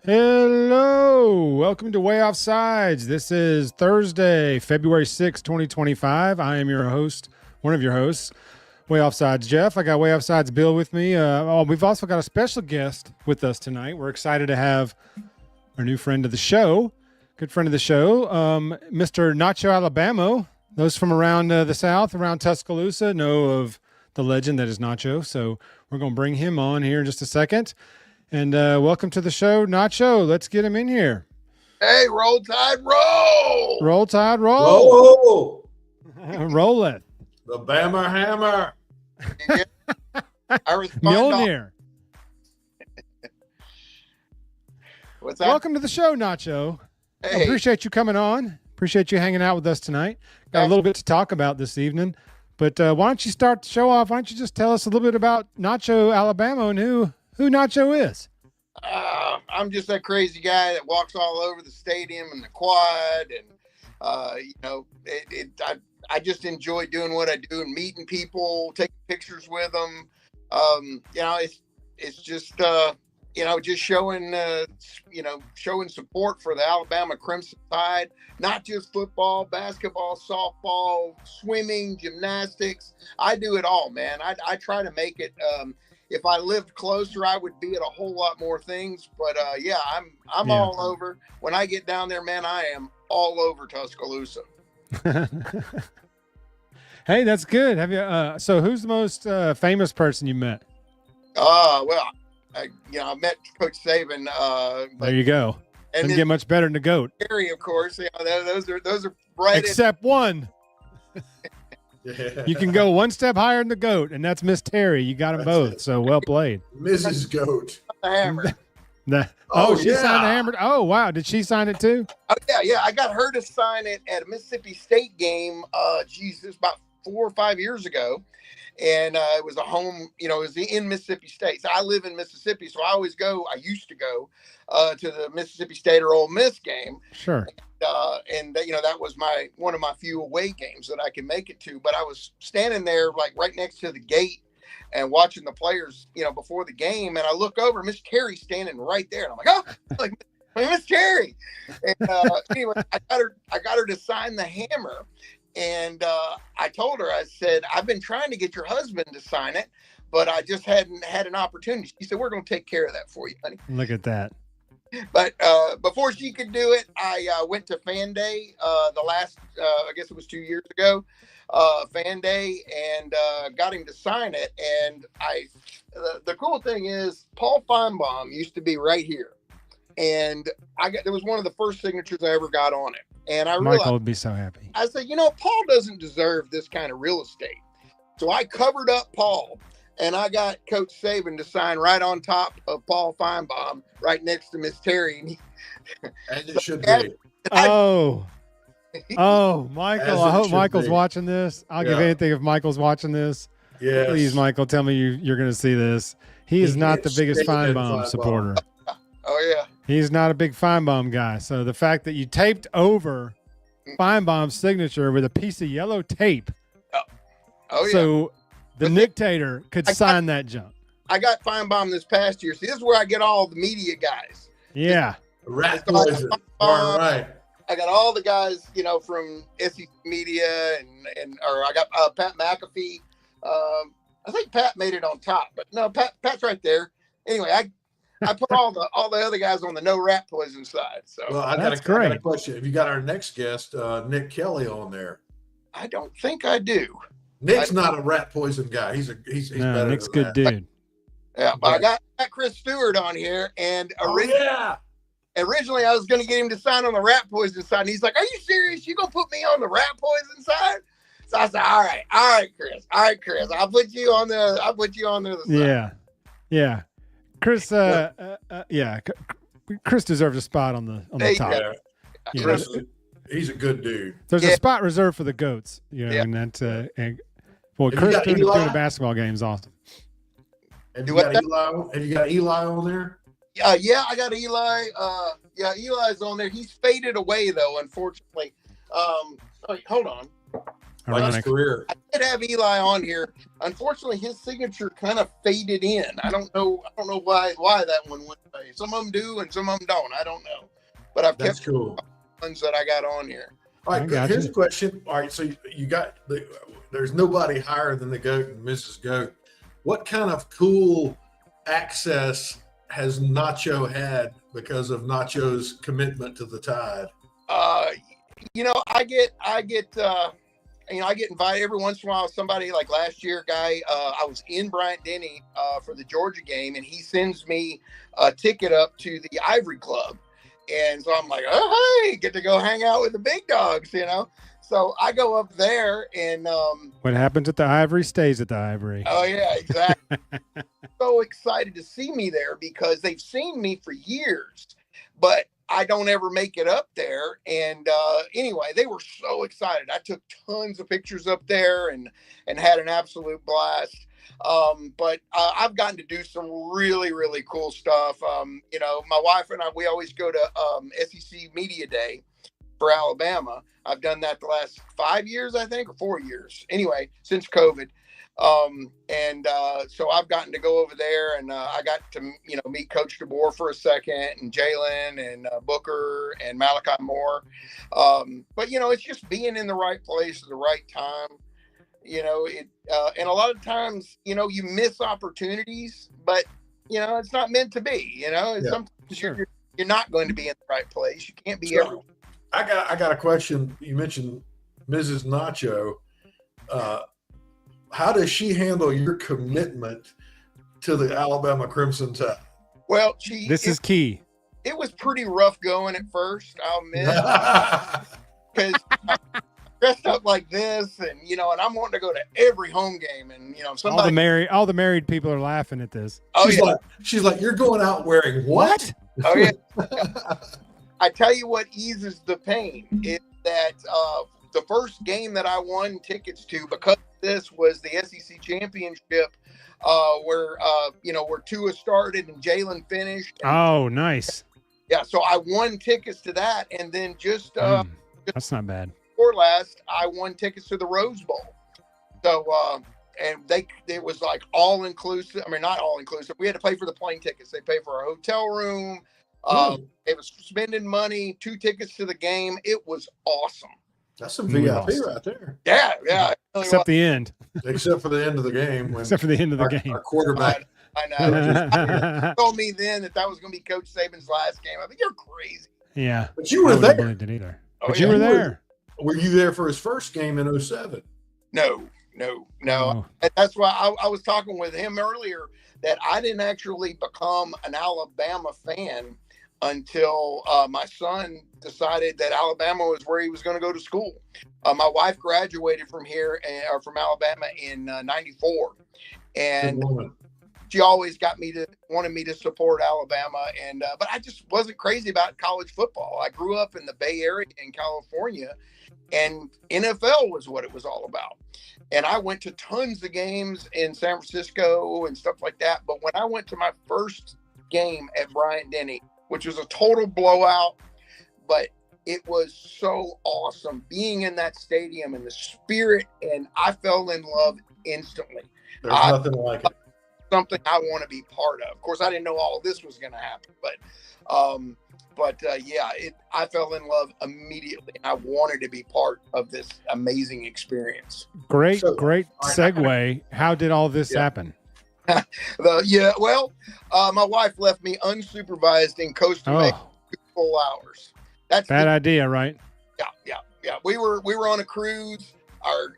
Hello, welcome to Waaaay Offsides. This is Thursday, February 6, 2025. I am your host, one of your hosts, Waaaay Offsides Jeff. I got Waaaay Offsides Bill with me. We've also got a special guest with us tonight. We're excited to have our new friend of the show, good friend of the show, Mr. Nacho Alabama. Those from around the South, around Tuscaloosa, know of the legend that is Nacho. So we're going to bring him on here in just a second. And welcome to the show, Nacho. Let's get him in here. Hey, roll tide, roll! Roll tide, roll! Roll it. The Bammer Hammer. Yeah. I respond. Mjolnir. What's that? Welcome to the show, Nacho. Hey. Appreciate you coming on. Appreciate you hanging out with us tonight. Got a little bit to talk about this evening. But why don't you start the show off? Why don't you just tell us a little bit about Nacho Alabama and who Nacho is? I'm just that crazy guy that walks all over the stadium and the quad, and I just enjoy doing what I do and meeting people, taking pictures with them. It's just just showing support for the Alabama Crimson Tide, not just football, basketball, softball, swimming, gymnastics. I do it all, man. I try to make it. If I lived closer, I would be at a whole lot more things. But I'm all over. When I get down there, man, I am all over Tuscaloosa. Hey, that's good. Have you? So, who's the most famous person you met? I met Coach Saban. There you go. And didn't get much better than the GOAT. Terry, of course. Those are right. Except one. You can go one step higher than the GOAT, and that's Miss Terry. You got them both, so well played. Mrs. GOAT. The hammer. She signed the hammer. Oh, wow. Did she sign it too? Oh, yeah. I got her to sign it at a Mississippi State game. This was about 4 or 5 years ago. And it was a home, it was in Mississippi State. So I live in Mississippi, so I used to go to the Mississippi State or Ole Miss game. Sure. That was one of my few away games that I could make it to. But I was standing there like right next to the gate and watching the players, before the game. And I look over, Miss Terry's standing right there. And I'm like, Miss Terry. And anyway, I got her to sign the hammer. And I told her, I said, I've been trying to get your husband to sign it, but I just hadn't had an opportunity. She said, we're going to take care of that for you, honey. Look at that. But before she could do it, I went to Fan Day the last, I guess it was 2 years ago, Fan Day, and got him to sign it. And the cool thing is Paul Feinbaum used to be right here. And there was one of the first signatures I ever got on it. And I realized, Michael would be so happy. I said, Paul doesn't deserve this kind of real estate. So I covered up Paul, and I got Coach Saban to sign right on top of Paul Feinbaum, right next to Miss Terry. And it should be. Michael, I hope Michael's watching this. I'll give anything if Michael's watching this. Yes. Please, Michael, tell me you're going to see this. He is not the biggest Feinbaum supporter. Oh, yeah. He's not a big Feinbaum guy. So the fact that you taped over Feinbaum's signature with a piece of yellow tape. Oh, yeah. So the Nictator could sign that junk. I got Feinbaum this past year. See, this is where I get all the media guys. Yeah. Rat poison. Right. I got all the guys, from SEC Media or I got Pat McAfee. I think Pat made it on top, but no, Pat's right there. Anyway, I put all the other guys on the no rat poison side. So I got a question. Have you got our next guest, Nick Kelly, on there? I don't think I do. Nick's not a rat poison guy. He's better. Nick's a good dude. Yeah, but I got Chris Stewart on here, and originally I was going to get him to sign on the rat poison side, and he's like, "Are you serious? You gonna put me on the rat poison side?" So I said, "All right, Chris. I'll put you on the other side." Yeah. Chris, Chris deserves a spot on the top. Yeah. Chris, he's a good dude. There's a spot reserved for the GOATs, and that. Chris doing the basketball game is awesome. Have you got Eli on there? Yeah, I got Eli. Eli's on there. He's faded away though, unfortunately. Hold on. Nice career. I did have Eli on here. Unfortunately, his signature kind of faded in. I don't know why that one went away. Some of them do, and some of them don't. I don't know. But I've kept cool. the ones that I got on here. All right, here's a question. All right, so you got there's nobody higher than the GOAT and Mrs. GOAT. What kind of cool access has Nacho had because of Nacho's commitment to the Tide? I get invited every once in a while. Somebody like last year, I was in Bryant-Denny for the Georgia game, and he sends me a ticket up to the Ivory Club. And so I'm like, oh, hey, get to go hang out with the big dogs, So I go up there, and what happens at the Ivory stays at the Ivory. Oh yeah, exactly. So excited to see me there because they've seen me for years, but I don't ever make it up there. And anyway, they were so excited. I took tons of pictures up there and had an absolute blast. But I've gotten to do some really, really cool stuff. My wife and I, we always go to SEC Media Day for Alabama. I've done that the last 5 years, I think, or 4 years. Anyway, since COVID. So I've gotten to go over there, and I got to, meet Coach DeBoer for a second, and Jalen and Booker and Malachi Moore. But it's just being in the right place at the right time. And a lot of times, you miss opportunities, but it's not meant to be. Sometimes you're not going to be in the right place. You can't be everywhere. I got a question. You mentioned Mrs. Nacho. How does she handle your commitment to the Alabama Crimson Tide? Well, this is key. It was pretty rough going at first, I'll admit, because dressed up like this, and I'm wanting to go to every home game, and somebody. All the married people are laughing at this. Oh, she's like, you're going out wearing what? Oh yeah. I tell you what eases the pain is that the first game that I won tickets to, because this was the SEC championship, where Tua started and Jalen finished. Oh, nice. Yeah, so I won tickets to that, and then that's not bad. Before last, I won tickets to the Rose Bowl. So and it was like all inclusive. I mean, not all inclusive. We had to pay for the plane tickets. They paid for our hotel room. It was spending money, 2 tickets to the game. It was awesome. That's some VIP right there. Yeah. Except the end. Except for the end of the game. Except for the end of the game. Our quarterback. I know. Told me then that was going to be Coach Saban's last game. I mean, you're crazy. Yeah. But you were there. I believed it either. But you were there. Were you there for his first game in 2007? No. Oh. And that's why I was talking with him earlier that I didn't actually become an Alabama fan until my son decided that Alabama was where he was going to go to school. My wife graduated from here from Alabama in '94, and she always wanted me to support Alabama. And but I just wasn't crazy about college football. I grew up in the Bay Area in California, and NFL was what it was all about. And I went to tons of games in San Francisco and stuff like that. But when I went to my first game at Bryant-Denny, which was a total blowout, but it was so awesome being in that stadium and the spirit, and I fell in love instantly. There's nothing like it. Something I want to be part of. Of course, I didn't know all of this was going to happen, but I fell in love immediately, and I wanted to be part of this amazing experience. Great segue. How did all this happen? My wife left me unsupervised in Costa Rica 2 full hours. That's bad idea, right? Yeah. We were on a cruise. Our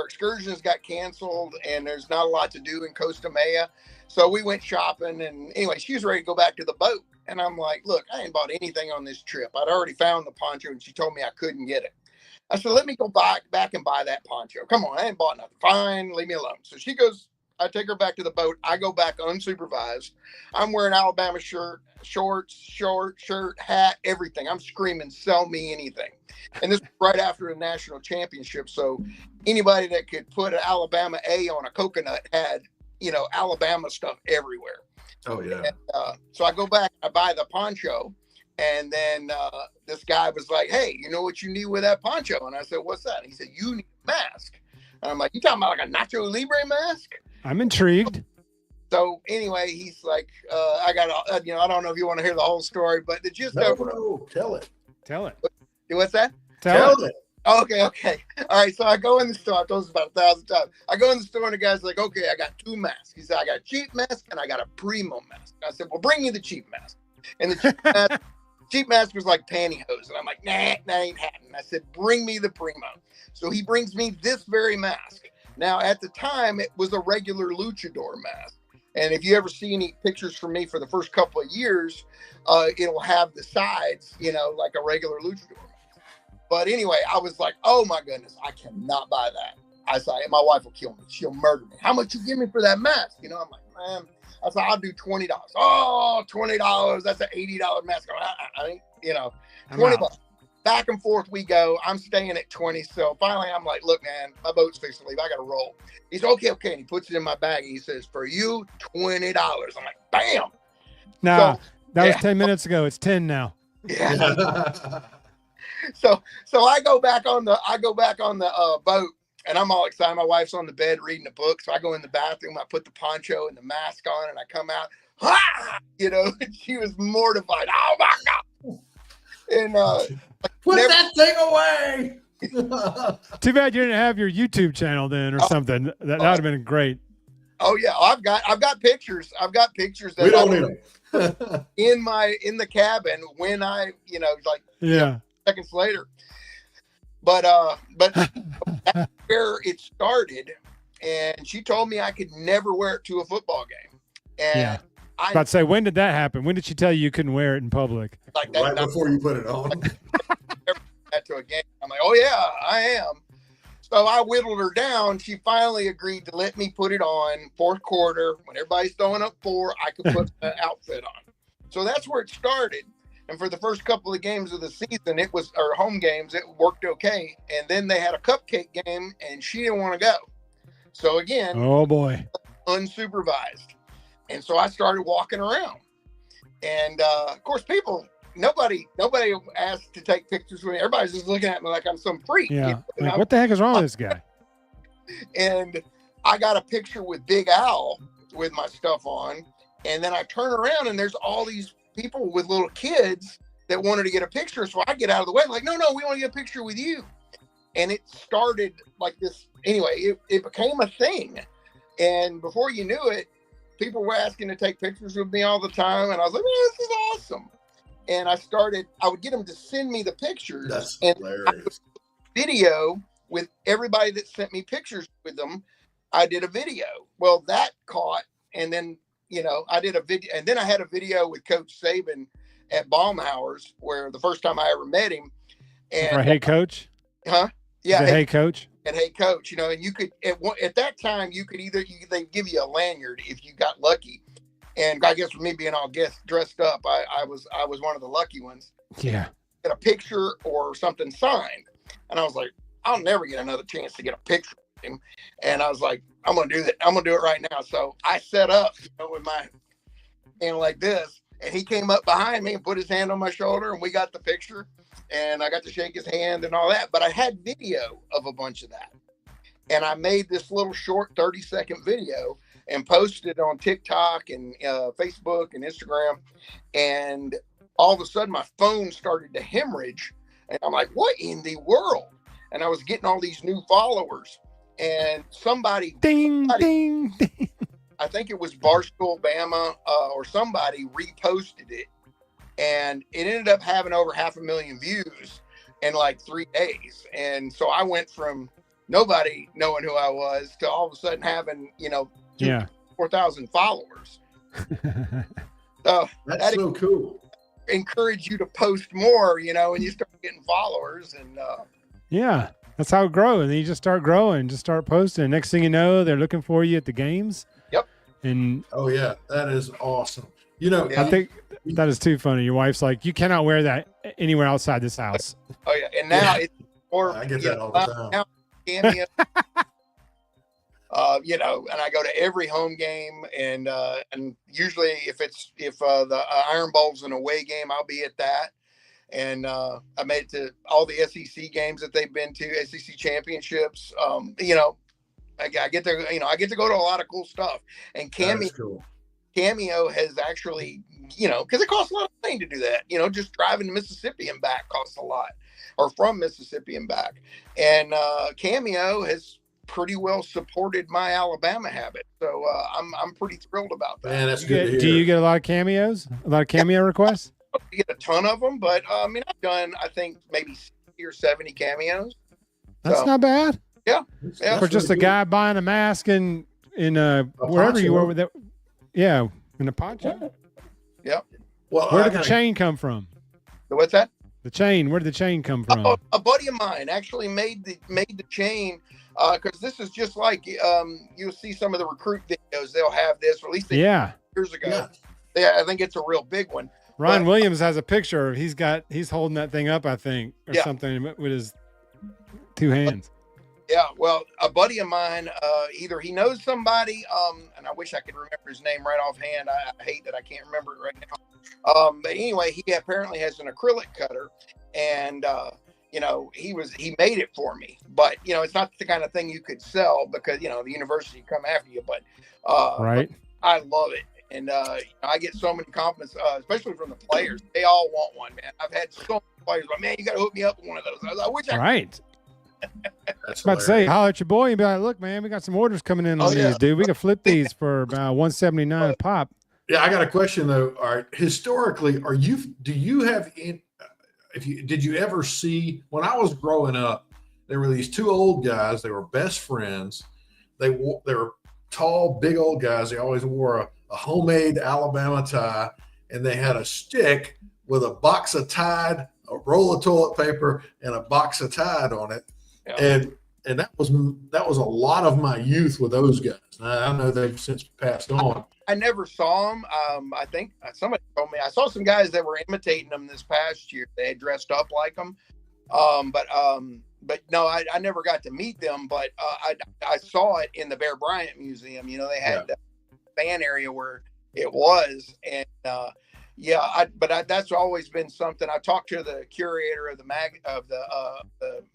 excursions got canceled, and there's not a lot to do in Costa Maya. So we went shopping, and anyway, she was ready to go back to the boat. And I'm like, look, I ain't bought anything on this trip. I'd already found the poncho, and she told me I couldn't get it. I said, let me go back and buy that poncho. Come on, I ain't bought nothing. Fine, leave me alone. So she goes, I take her back to the boat. I go back unsupervised. I'm wearing Alabama shirt, shorts, shirt, hat, everything. I'm screaming, sell me anything. And this was right after the national championship. So anybody that could put an Alabama A on a coconut had, Alabama stuff everywhere. Oh, yeah. And, so I go back, I buy the poncho. And then this guy was like, hey, you know what you need with that poncho? And I said, what's that? And he said, you need a mask. And I'm like, you talking about like a Nacho Libre mask? I'm intrigued. So anyway, he's like, I got, I don't know if you want to hear the whole story, but the gist of No, tell it. Tell it. What's that? Tell it. Okay. All right. So I go in the store. I've told this about 1,000 times. I go in the store and the guy's like, okay, I got 2 masks. He said, I got a cheap mask and I got a primo mask. I said, well, bring me the cheap mask. And the cheap mask was like pantyhose. And I'm like, nah, that ain't happening. I said, bring me the primo. So he brings me this very mask. Now, at the time, it was a regular luchador mask. And if you ever see any pictures from me for the first couple of years, it'll have the sides, like a regular luchador mask. But anyway, I was like, oh my goodness, I cannot buy that. I said, my wife will kill me. She'll murder me. How much you give me for that mask? I'm like, man, I said, I'll do $20. Oh, $20. That's an $80 mask. I think, $20. Back and forth we go. I'm staying at 20. So finally I'm like, look, man, my boat's fixing to leave. I got to roll. He said, okay. And he puts it in my bag. And he says, for you, $20. I'm like, bam. Nah, so, that was 10 minutes ago. It's 10 now. Yeah. So I go back on the boat and I'm all excited. My wife's on the bed reading a book. So I go in the bathroom, I put the poncho and the mask on and I come out, and she was mortified. Oh my God. And, put that thing away. Too bad you didn't have your YouTube channel then or something. That would have been great. Oh yeah. I've got pictures. That we don't need them. in the cabin when I, seconds later. But that's where it started. And she told me I could never wear it to a football game. And I was about to say, when did that happen? When did she tell you couldn't wear it in public? Like that, right before you put it on. That to a game. I'm like, oh yeah, I am. So I whittled her down. She finally agreed to let me put it on fourth quarter. When everybody's throwing up 4, I could put the outfit on. So that's where it started. And for the first couple of games of the season, or home games, it worked okay. And then they had a cupcake game and she didn't want to go. So again, oh boy, unsupervised. And so I started walking around. And of course, nobody asked to take pictures with me. Everybody's just looking at me like I'm some freak. Yeah. Like, what the heck is wrong with this guy? And I got a picture with Big Al with my stuff on. And then I turn around and there's all these people with little kids that wanted to get a picture. So I get out of the way, like, no, we want to get a picture with you. And it started like this. Anyway, it became a thing. And before you knew it, people were asking to take pictures with me all the time. And I was like, man, this is awesome. And I would get them to send me the pictures. That's and hilarious. Video with everybody that sent me pictures with them. I did a video. Well, that caught. And then, I did a video. And then I had a video with Coach Saban at Baumhauer's, where the first time I ever met him. And hey, Coach? Huh? Yeah. Hey, Coach? And hey, Coach, and you could, at that time, you could they'd give you a lanyard if you got lucky. And I guess for me being all dressed up, I was one of the lucky ones. Yeah. Get a picture or something signed. And I was like, I'll never get another chance to get a picture with him. And I was like, I'm going to do that. I'm going to do it right now. So I set up with my hand like this. And he came up behind me and put his hand on my shoulder. And we got the picture. And I got to shake his hand and all that. But I had video of a bunch of that. And I made this little short 30-second video and posted it on TikTok and Facebook and Instagram. And all of a sudden, my phone started to hemorrhage. And I'm like, what in the world? And I was getting all these new followers. And somebody, ding. I think it was Barstool, Alabama, or somebody reposted it. And it ended up having over 500,000 views in like 3 days. And so I went from nobody knowing who I was to all of a sudden having, 4,000 followers. So that's so cool. Encourage you to post more, and you start getting followers. And yeah, that's how it grows. And then you just start growing, just start posting. Next thing you know, they're looking for you at the games. Yep. And oh yeah, that is awesome. I think that is too funny. Your wife's like, you cannot wear that anywhere outside this house. Oh yeah, and now it's more. I get that all the time. Now, cameo, and I go to every home game, and usually if the Iron Bowl's an away game, I'll be at that. And I made it to all the SEC games that they've been to, SEC championships. You know, I get to, you know, I get to go to a lot of cool stuff. And Cameo has actually, you know, because it costs a lot of money to do that. You know, just driving to Mississippi and back costs a lot, or from Mississippi and back. And Cameo has pretty well supported my Alabama habit. So I'm pretty thrilled about that. Man, that's good to hear. Do you get a lot of cameos? A lot of cameo requests? I get a ton of them, but I mean, I've done, I think, maybe 60 or 70 cameos. That's not bad. Yeah. For just a guy buying a mask in wherever you were with it. Yeah, in a poncho. Yeah. Well, where did the chain come from? What's that? The chain. Where did the chain come from? A buddy of mine actually made the chain, because this is just like you'll see some of the recruit videos. They'll have this, or at least years ago. Yeah, I think it's a real big one. Ryan Williams has a picture. He's holding that thing up, I think, or something with his two hands. Yeah, well, a buddy of mine, either he knows somebody, and I wish I could remember his name right offhand. I hate that I can't remember it right now. But anyway, he apparently has an acrylic cutter, and you know, he made it for me. But you know, it's not the kind of thing you could sell, because you know the university come after you. But right, but I love it, and I get so many compliments, especially from the players. They all want one, man. I've had so many players like, man, you got to hook me up with one of those. I wish I could. That's about to say, holler at your boy and be like, look, man, we got some orders coming in on these, dude. We can flip these for about $179 a pop. Yeah, I got a question though. All right, historically, did you ever see, when I was growing up, there were these two old guys, they were best friends. They were tall, big old guys. They always wore a homemade Alabama tie, and they had a stick with a box of Tide, a roll of toilet paper, and a box of Tide on it. Yeah. And that was a lot of my youth with those guys. I know they've since passed on. I never saw them. I think somebody told me I saw some guys that were imitating them this past year. They had dressed up like them. But no, I never got to meet them. But I saw it in the Bear Bryant Museum. You know, they had the fan area where it was, and that's always been something. I talked to the curator of the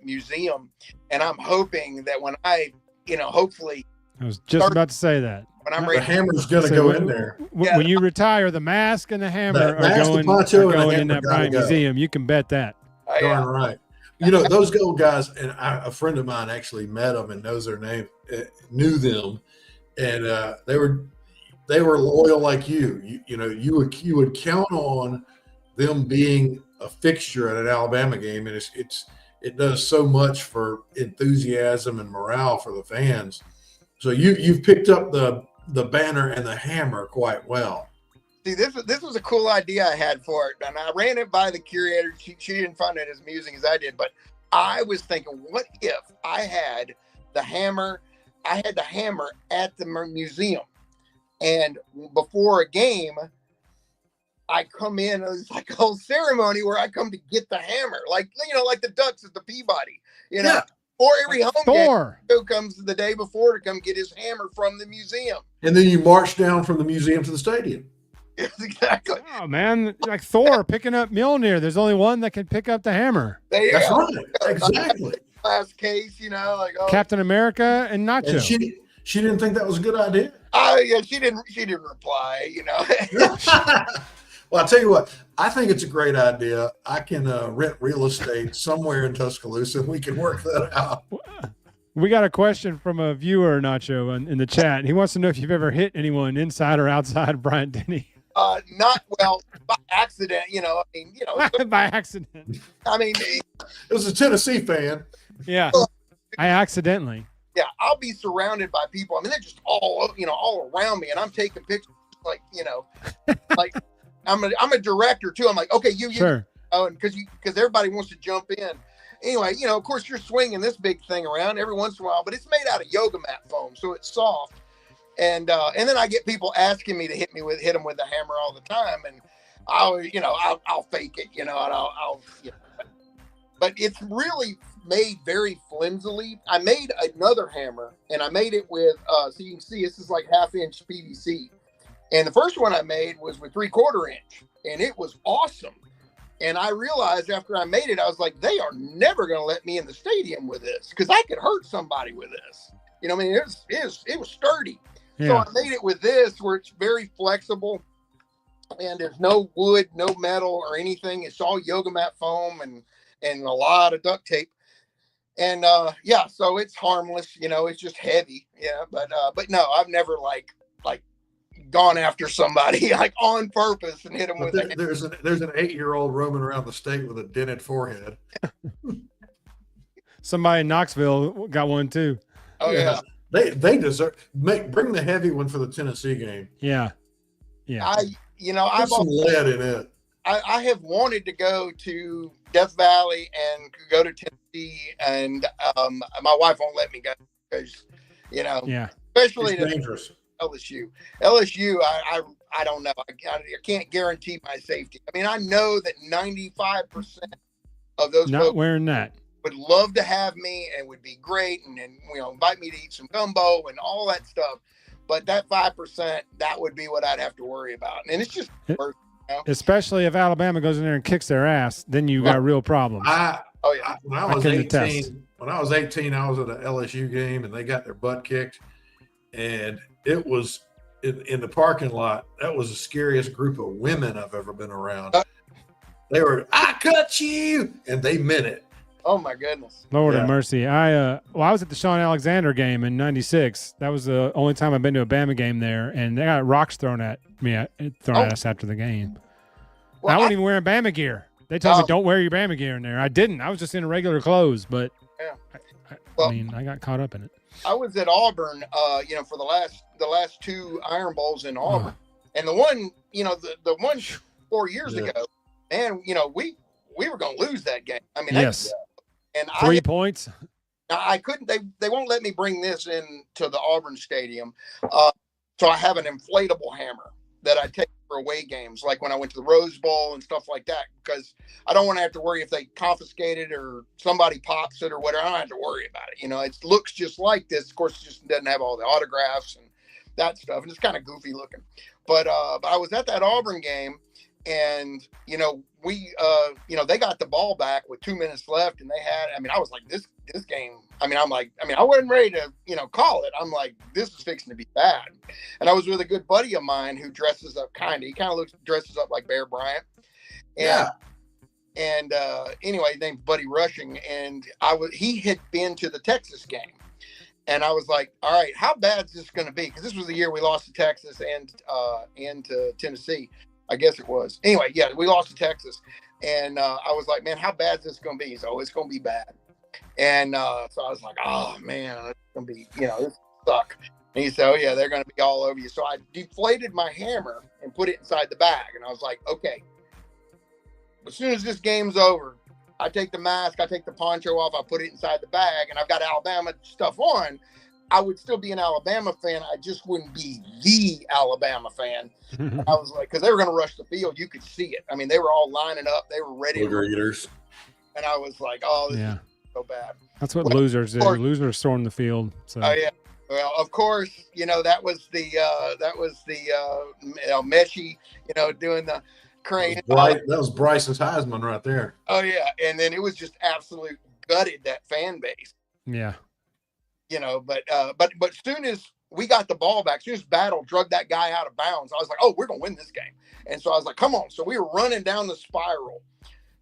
museum, and I'm hoping that when hopefully, I was just about to say that when I'm ready, the hammer's going to go in there. When you retire, the mask and the hammer are going in that Bryant Museum. You can bet that. Darn right. You know, those old guys, and a friend of mine actually met them and knows their name, knew them, and they were loyal like you. You know, you would count on them being a fixture at an Alabama game, and it does so much for enthusiasm and morale for the fans. So you've picked up the banner and the hammer quite well. See, this was a cool idea I had for it, and I ran it by the curator. She didn't find it as amusing as I did, but I was thinking, what if I had the hammer? I had the hammer at the museum. And before a game, I come in, it's like a whole ceremony where I come to get the hammer, like the Ducks at the Peabody, or every home game who comes the day before to come get his hammer from the museum. And then you march down from the museum to the stadium. Yes, exactly. Oh man, like Thor picking up Mjolnir. There's only one that can pick up the hammer. That's right. Exactly. Last case, Captain America and Nacho. And she didn't think that was a good idea. Yeah, she didn't reply, Well, I'll tell you what, I think it's a great idea. I can rent real estate somewhere in Tuscaloosa, and we can work that out. We got a question from a viewer, Nacho, in the chat. He wants to know if you've ever hit anyone inside or outside of Bryant-Denny. Not by accident, by accident. I mean, it was a Tennessee fan. Yeah, I accidentally. Yeah, I'll be surrounded by people. I mean, they're just all around me, and I'm taking pictures like I'm a director too. I'm like, okay, you sure. And because everybody wants to jump in. Anyway, of course, you're swinging this big thing around every once in a while, but it's made out of yoga mat foam, so it's soft. And then I get people asking me to hit them with the hammer all the time, and I'll fake it, and I'll but it's really made very flimsily. I made another hammer, and I made it with so you can see this is like 1/2-inch PVC, and the first one I made was with 3/4 inch, and it was awesome. And I realized after I made it, I was like, they are never going to let me in the stadium with this because I could hurt somebody with this. You know, I mean, it was sturdy. Yeah. So I made it with this where it's very flexible and there's no wood, no metal or anything. It's all yoga mat foam and a lot of duct tape. And yeah, so it's harmless, you know, it's just heavy. Yeah. But no, I've never like gone after somebody like on purpose and hit them with it. There's an 8-year-old roaming around the state with a dented forehead. Somebody in Knoxville got one too. Oh yeah. They deserve bring the heavy one for the Tennessee game. Yeah. I've some lead in it. I have wanted to go to Death Valley and go to Tennessee, and my wife won't let me go because, you know, especially it's dangerous. LSU. I don't know. I can't guarantee my safety. I mean, I know that 95% of those not folks wearing that would love to have me and would be great and you know, invite me to eat some gumbo and all that stuff. But that 5%, that would be what I'd have to worry about. And it's just worth, you know? Especially if Alabama goes in there and kicks their ass, then you got real problems. When I was 18, I was at an LSU game and they got their butt kicked, and it was in the parking lot. That was the scariest group of women I've ever been around. They were, I cut you, and they meant it. Oh my goodness. Lord have mercy. I was at the Sean Alexander game in '96. That was the only time I've been to a Bama game there, and they got rocks thrown at us after the game. Well, I wasn't even wearing Bama gear. They told me don't wear your Bama gear in there. I didn't. I was just in regular clothes, but I mean, I got caught up in it. I was at Auburn, you know, for the last 2 Iron Bowls in Auburn, and the one, you know, the one 4 years ago, and you know, we were going to lose that game. I mean, yes. And 3 points. I couldn't. They won't let me bring this in to the Auburn Stadium, so I have an inflatable hammer that I take for away games, like when I went to the Rose Bowl and stuff like that, because I don't want to have to worry if they confiscate it or somebody pops it or whatever. I don't have to worry about it. You know, it looks just like this. Of course, it just doesn't have all the autographs and that stuff, and it's kind of goofy looking. But I was at that Auburn game. And, you know, they got the ball back with 2 minutes left and I was like, this game, I wasn't ready to, you know, call it. I'm like, this is fixing to be bad. And I was with a good buddy of mine who dresses up dresses up like Bear Bryant. And, anyway, named Buddy Rushing. And he had been to the Texas game. And I was like, all right, how bad is this going to be? Because this was the year we lost to Texas and to Tennessee. I guess it was. Anyway, yeah, we lost to Texas. And I was like, man, how bad is this going to be? So it's going to be bad. And so I was like, oh, man, it's going to be, you know, this suck. And he said, oh, yeah, they're going to be all over you. So I deflated my hammer and put it inside the bag. And I was like, okay, as soon as this game's over, I take the mask, I take the poncho off, I put it inside the bag, and I've got Alabama stuff on. I would still be an Alabama fan. I just wouldn't be the Alabama fan. I was like, because they were going to rush the field. You could see it. I mean, they were all lining up. They were ready. Booger eaters. And I was like, oh, this is so bad. That's what losers do. Losers storm the field. So. Oh, yeah. Well, of course, you know, that was the Meshie, you know, doing the crane. That was Bryce's Heisman right there. Oh, yeah. And then it was just absolute gutted, that fan base. Yeah. You know, but as soon as we got the ball back, as soon as Battle drug that guy out of bounds, I was like, oh, we're going to win this game. And so I was like, come on. So we were running down the spiral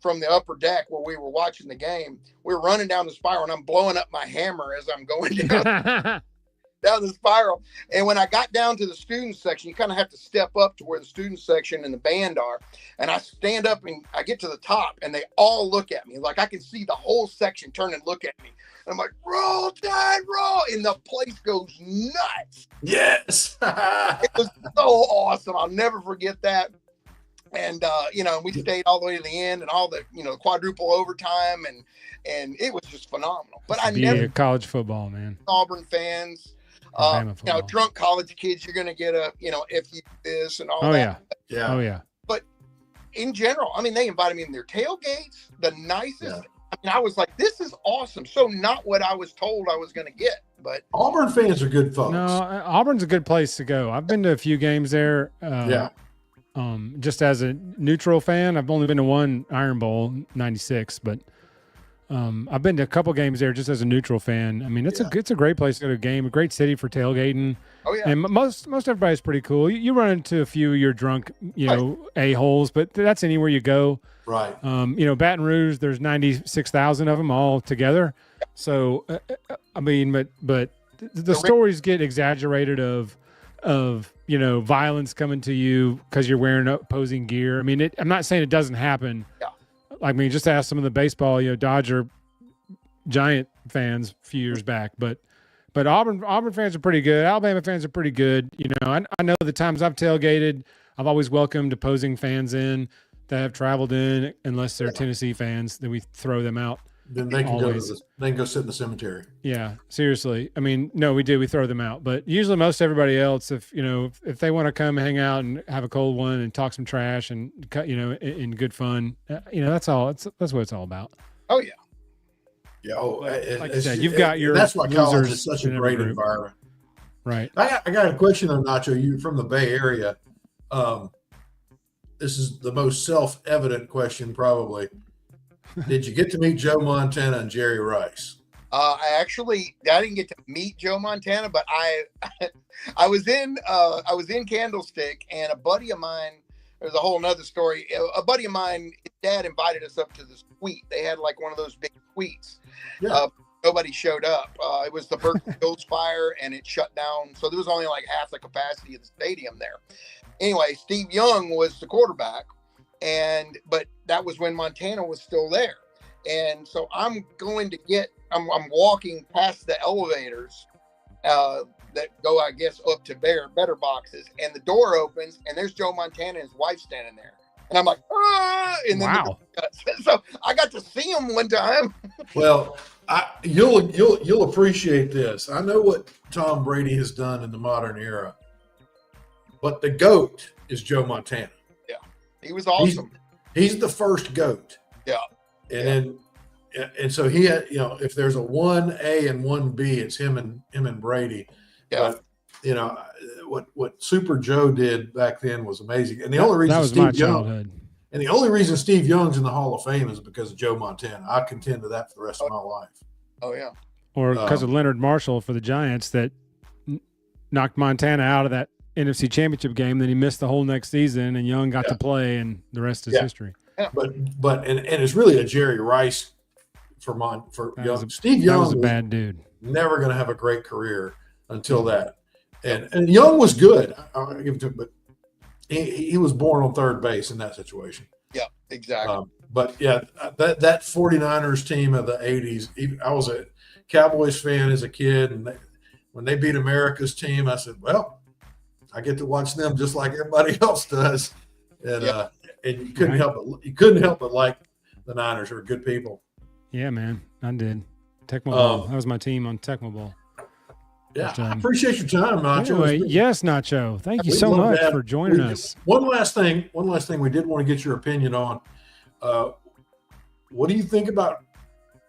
from the upper deck where we were watching the game. We were running down the spiral, and I'm blowing up my hammer as I'm going down, down the spiral. And when I got down to the student section, you kind of have to step up to where the student section and the band are. And I stand up and I get to the top, and they all look at me. Like I can see the whole section turn and look at me. I'm like, roll Tide, roll. And the place goes nuts. Yes. It was so awesome. I'll never forget that. And, you know, we stayed all the way to the end and all the, you know, quadruple overtime. And it was just phenomenal. But I never. College football, man. Auburn fans. You know, drunk college kids, you're going to get a, you know, if you this and all that. Yeah. Oh, yeah. But in general, I mean, they invited me in their tailgates, the nicest. Yeah. I mean, I was like, this is awesome. So not what I was told I was going to get, but Auburn fans are good folks. No, Auburn's a good place to go. I've been to a few games there. Just as a neutral fan, I've only been to one Iron Bowl, 96, but I've been to a couple games there just as a neutral fan. I mean, it's a great place to go to a game, a great city for tailgating. Oh yeah. And most everybody's pretty cool. You run into a few you're drunk, a-holes, but that's anywhere you go. Right. Baton Rouge, there's 96,000 of them all together. So, I mean, but the stories get exaggerated of violence coming to you because you're wearing opposing gear. I mean, I'm not saying it doesn't happen. Yeah. I mean, just ask some of the baseball, Dodger Giant fans a few years back, but Auburn fans are pretty good. Alabama fans are pretty good. I know the times I've tailgated, I've always welcomed opposing fans in that have traveled in, unless they're Tennessee fans, then we throw them out. Then they can go sit in the cemetery. Yeah, seriously. I mean, no, we do. We throw them out. But usually most everybody else, if they want to come hang out and have a cold one and talk some trash and in good fun, that's all. That's what it's all about. Oh yeah. Yeah. Like you said, you've got your. That's why college is such a great environment. Right. I got a question on Nacho. You from the Bay Area. This is the most self-evident question, probably. Did you get to meet Joe Montana and Jerry Rice? I didn't get to meet Joe Montana, but I was in Candlestick, and a buddy of mine. There's a whole nother story. A buddy of mine, his dad invited us up to the suite. They had like one of those big suites. Yeah. Nobody showed up. It was the Berkeley Hills fire, and it shut down. So there was only like half the capacity of the stadium there. Anyway, Steve Young was the quarterback. But that was when Montana was still there. And so I'm walking past the elevators that go, I guess, up to better boxes. And the door opens and there's Joe Montana and his wife standing there. And I'm like, ah! And then wow. So I got to see him one time. Well, you'll appreciate this. I know what Tom Brady has done in the modern era, but the GOAT is Joe Montana. He was awesome. He's the first GOAT. Yeah. And so he had, if there's a 1A and 1B, it's him and Brady. Yeah. But, what Super Joe did back then was amazing. And the only reason that was my childhood. And the only reason Steve Young's in the Hall of Fame is because of Joe Montana. I contend to that for the rest of my life. Oh yeah. Or because of Leonard Marshall for the Giants that knocked Montana out of that NFC Championship game, then he missed the whole next season, and Young got to play, and the rest is history. Yeah. But it's really a Jerry Rice for Young. Steve Young was a bad dude. Never going to have a great career until that. And Young was good. I'll give it to him, but he was born on third base in that situation. Yeah, exactly. But yeah, that 49ers team of the 80s. I was a Cowboys fan as a kid, and when they beat America's team, I said, well, I get to watch them just like everybody else does, and and you couldn't help but like the Niners. Are good people. Yeah, man, I did. Tecmo Bowl. That was my team on Tecmo Bowl. Yeah, I appreciate your time, Nacho. Anyway, yes, Nacho. Thank you so much for joining us. One last thing we did want to get your opinion on. What do you think about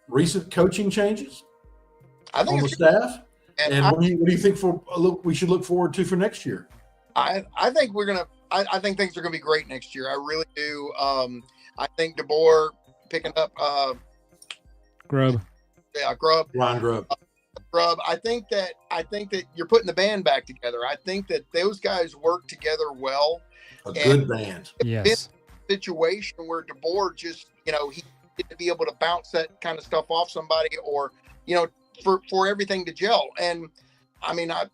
recent coaching changes on the staff? And what do you think we should look forward to for next year? I think I think things are gonna be great next year. I really do. I think DeBoer picking up Grubb. Yeah, Grubb. Ron Grubb. Grubb. I think that you're putting the band back together. I think that those guys work together well. Good band. Yes. Situation where DeBoer just, he get to be able to bounce that kind of stuff off somebody, or, for everything to gel. And I mean, I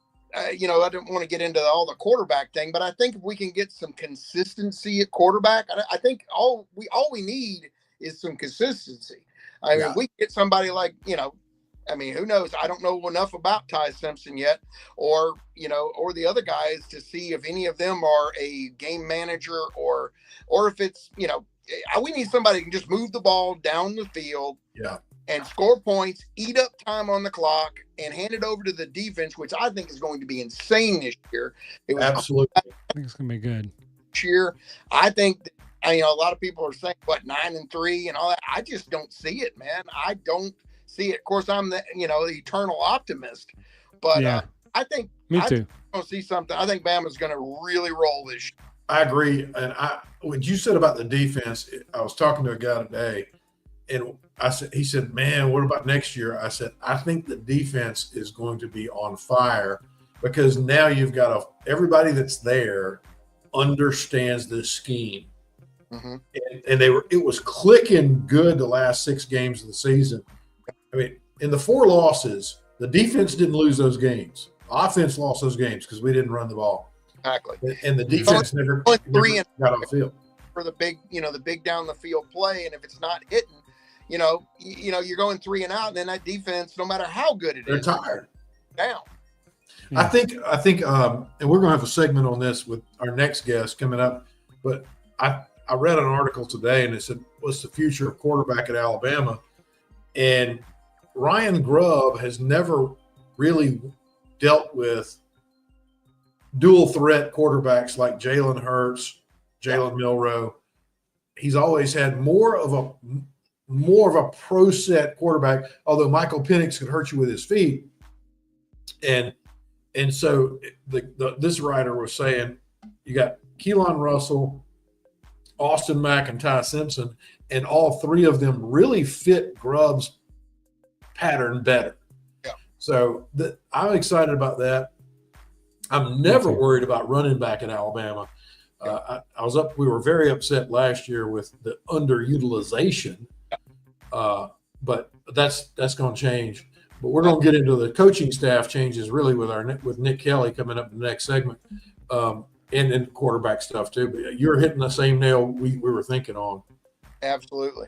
didn't want to get into all the quarterback thing, but I think if we can get some consistency at quarterback, I think all we need is some consistency. I mean, we get somebody like, who knows? I don't know enough about Ty Simpson yet, or the other guys to see if any of them are a game manager or if it's, we need somebody who can just move the ball down the field. Yeah. And score points, eat up time on the clock, and hand it over to the defense, which I think is going to be insane this year. Absolutely. I think it's going to be good. This year, I think that, a lot of people are saying, 9-3 and all that. I just don't see it, man. I don't see it. Of course, I'm the eternal optimist. But I think me too. I don't see something. I think Bama's going to really roll this year. I agree. And what you said about the defense, I was talking to a guy today, and he said, man, what about next year? I said, I think the defense is going to be on fire because now you've got everybody that's there understands the scheme. Mm-hmm. And it was clicking good the last 6 games of the season. I mean, in the 4 losses, the defense didn't lose those games. Offense lost those games because we didn't run the ball. Exactly. And the defense never got on the field. For the big down the field play, and if it's not hitting, you're going 3 and out, and then that defense, no matter how good it is, they're tired. Down. Yeah. I think, and we're going to have a segment on this with our next guest coming up. But I read an article today, and it said, "What's the future of quarterback at Alabama?" And Ryan Grubb has never really dealt with dual threat quarterbacks like Jalen Hurts, Jalen Milroe. He's always had more of a pro set quarterback, although Michael Penix could hurt you with his feet. And so this writer was saying you got Keelan Russell, Austin Mack, and Ty Simpson, and all 3 of them really fit Grubb's pattern better. Yeah. So I'm excited about that. I'm never worried about running back at Alabama. We were very upset last year with the underutilization, but that's going to change. But we're going to get into the coaching staff changes really with Nick Kelly coming up in the next segment, and then quarterback stuff too. But you're hitting the same nail we were thinking on. Absolutely.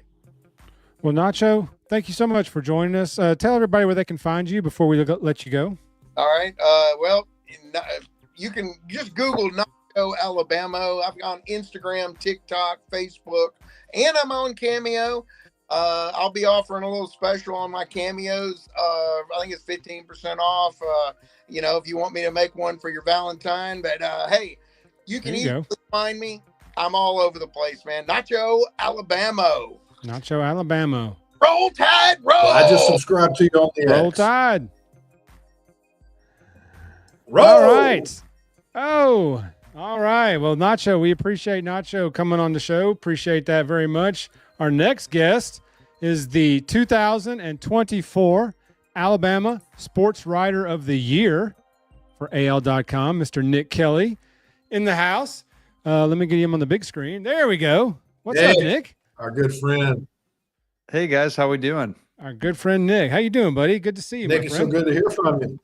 Well, Nacho, thank you so much for joining us. Tell everybody where they can find you before we let you go. All right. You can just Google Nacho Alabama. I'm on Instagram, TikTok, Facebook, and I'm on Cameo. I'll be offering a little special on my cameos. I think it's 15% off. If you want me to make one for your Valentine, but hey, you can easily find me. I'm all over the place, man. Nacho Alabama. Nacho Alabama. Roll Tide, roll. I just subscribed to you on the Roll X. Tide. Roll. All right. Oh, all right. Well, Nacho, we appreciate Nacho coming on the show. Appreciate that very much. Our next guest is the 2024 Alabama Sportswriter of the Year for AL.com, Mr. Nick Kelly, in the house. Let me get him on the big screen. There we go. What's up, Nick? Our good friend. Hey, guys. How we doing? Our good friend, Nick. How you doing, buddy? Good to see you, Nick, my it's friend. so good to hear from you.